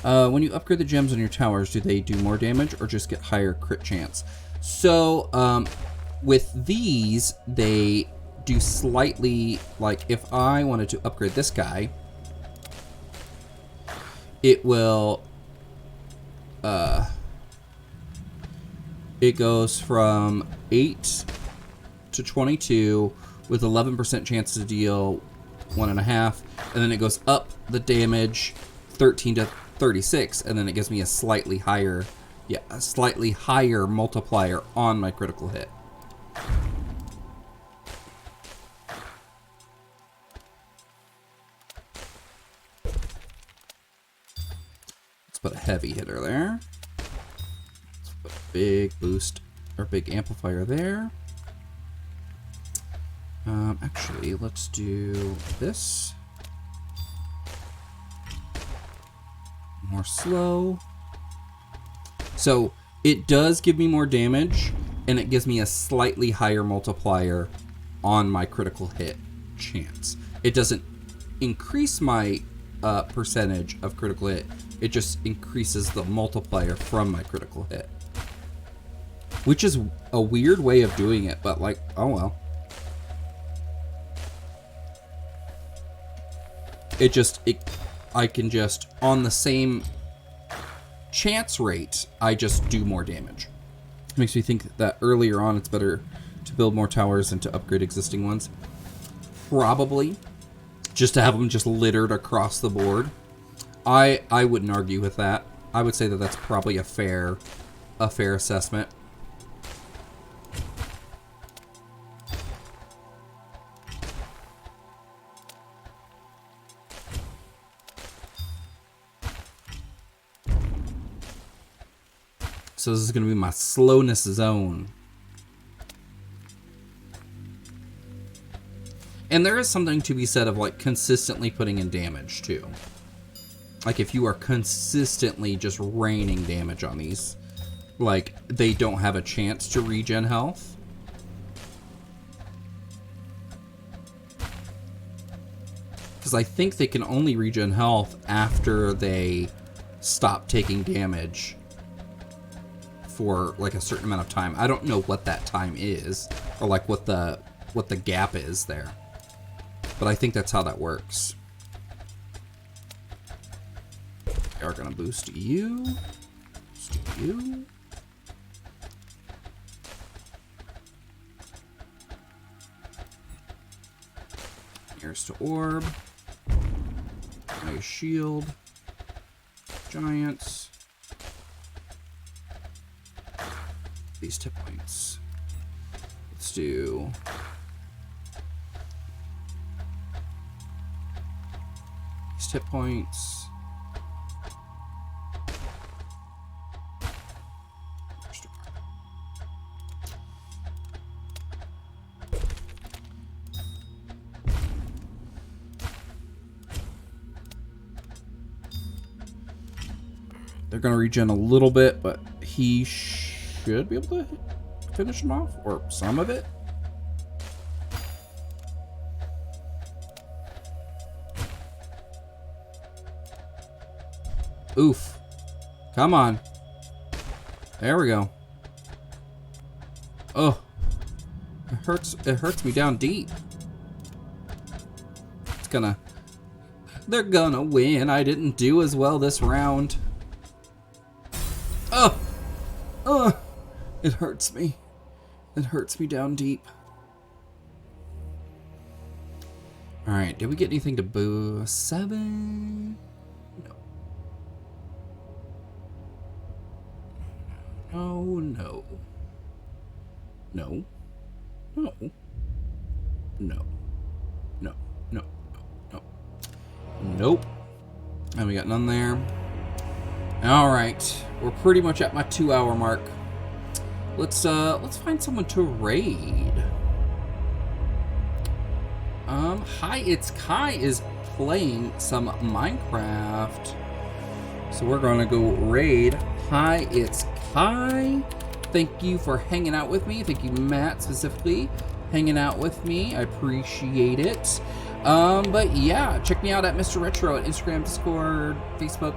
Speaker 1: When you upgrade the gems on your towers, do they do more damage or just get higher crit chance? So, with these, they do slightly, like, if I wanted to upgrade this guy, it will, it goes from 8 to 22 with 11% chance to deal 1.5, and then it goes up the damage 13 to 36, and then it gives me a slightly higher, a slightly higher multiplier on my critical hit. Let's put a heavy hitter there. Let's put a big boost, or big amplifier there. Actually, let's do this. More slow. So it does give me more damage, and it gives me a slightly higher multiplier on my critical hit chance. It doesn't increase my percentage of critical hit. It just increases the multiplier from my critical hit. Which is a weird way of doing it, but like, oh well. I can just, on the same chance rate, I just do more damage. It makes me think that earlier on it's better to build more towers than to upgrade existing ones. Probably. Just to have them just littered across the board. I wouldn't argue with that. I would say that that's probably a fair assessment. So this is going to be my slowness zone. And there is something to be said of like consistently putting in damage too. Like if you are consistently just raining damage on these, like they don't have a chance to regen health. Because I think they can only regen health after they stop taking damage for like a certain amount of time. I don't know what that time is, or like what the gap is there, but I think that's how that works. We are gonna boost you. Boost you. Here's to orb. Nice shield. Giants. These tip points. Let's do these tip points. They're gonna regen a little bit, but he should be able to finish them off, or some of it. Oof. Come on. There we go. Oh. It hurts me down deep. They're gonna win. I didn't do as well this round. Oh. Oh. It hurts me. It hurts me down deep. Alright, did we get anything to boo? 7? No. No. No. No. No. No. No. No. Nope. And we got none there. Alright. We're pretty much at my 2-hour mark. Let's find someone to raid. Hi, it's Kai is playing some Minecraft. So we're gonna go raid. Hi, it's Kai. Thank you for hanging out with me. Thank you, Matt, specifically, hanging out with me. I appreciate it. But yeah, check me out at mMrRetro at Instagram, Discord, Facebook,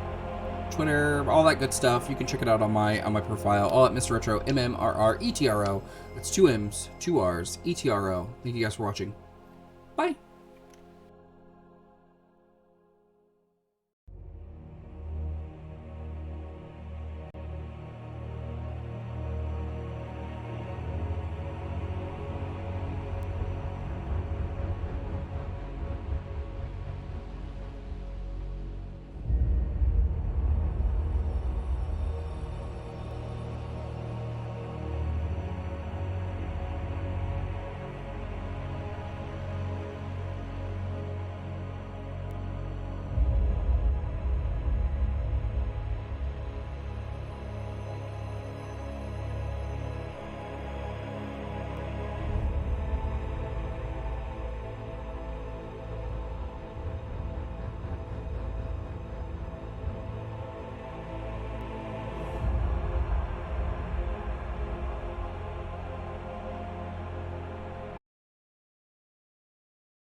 Speaker 1: Twitter, all that good stuff. You can check it out on my profile, all at mMrRetro, mMrRetro. That's 2 M's, 2 R's, ETRO. Thank you guys for watching. Bye.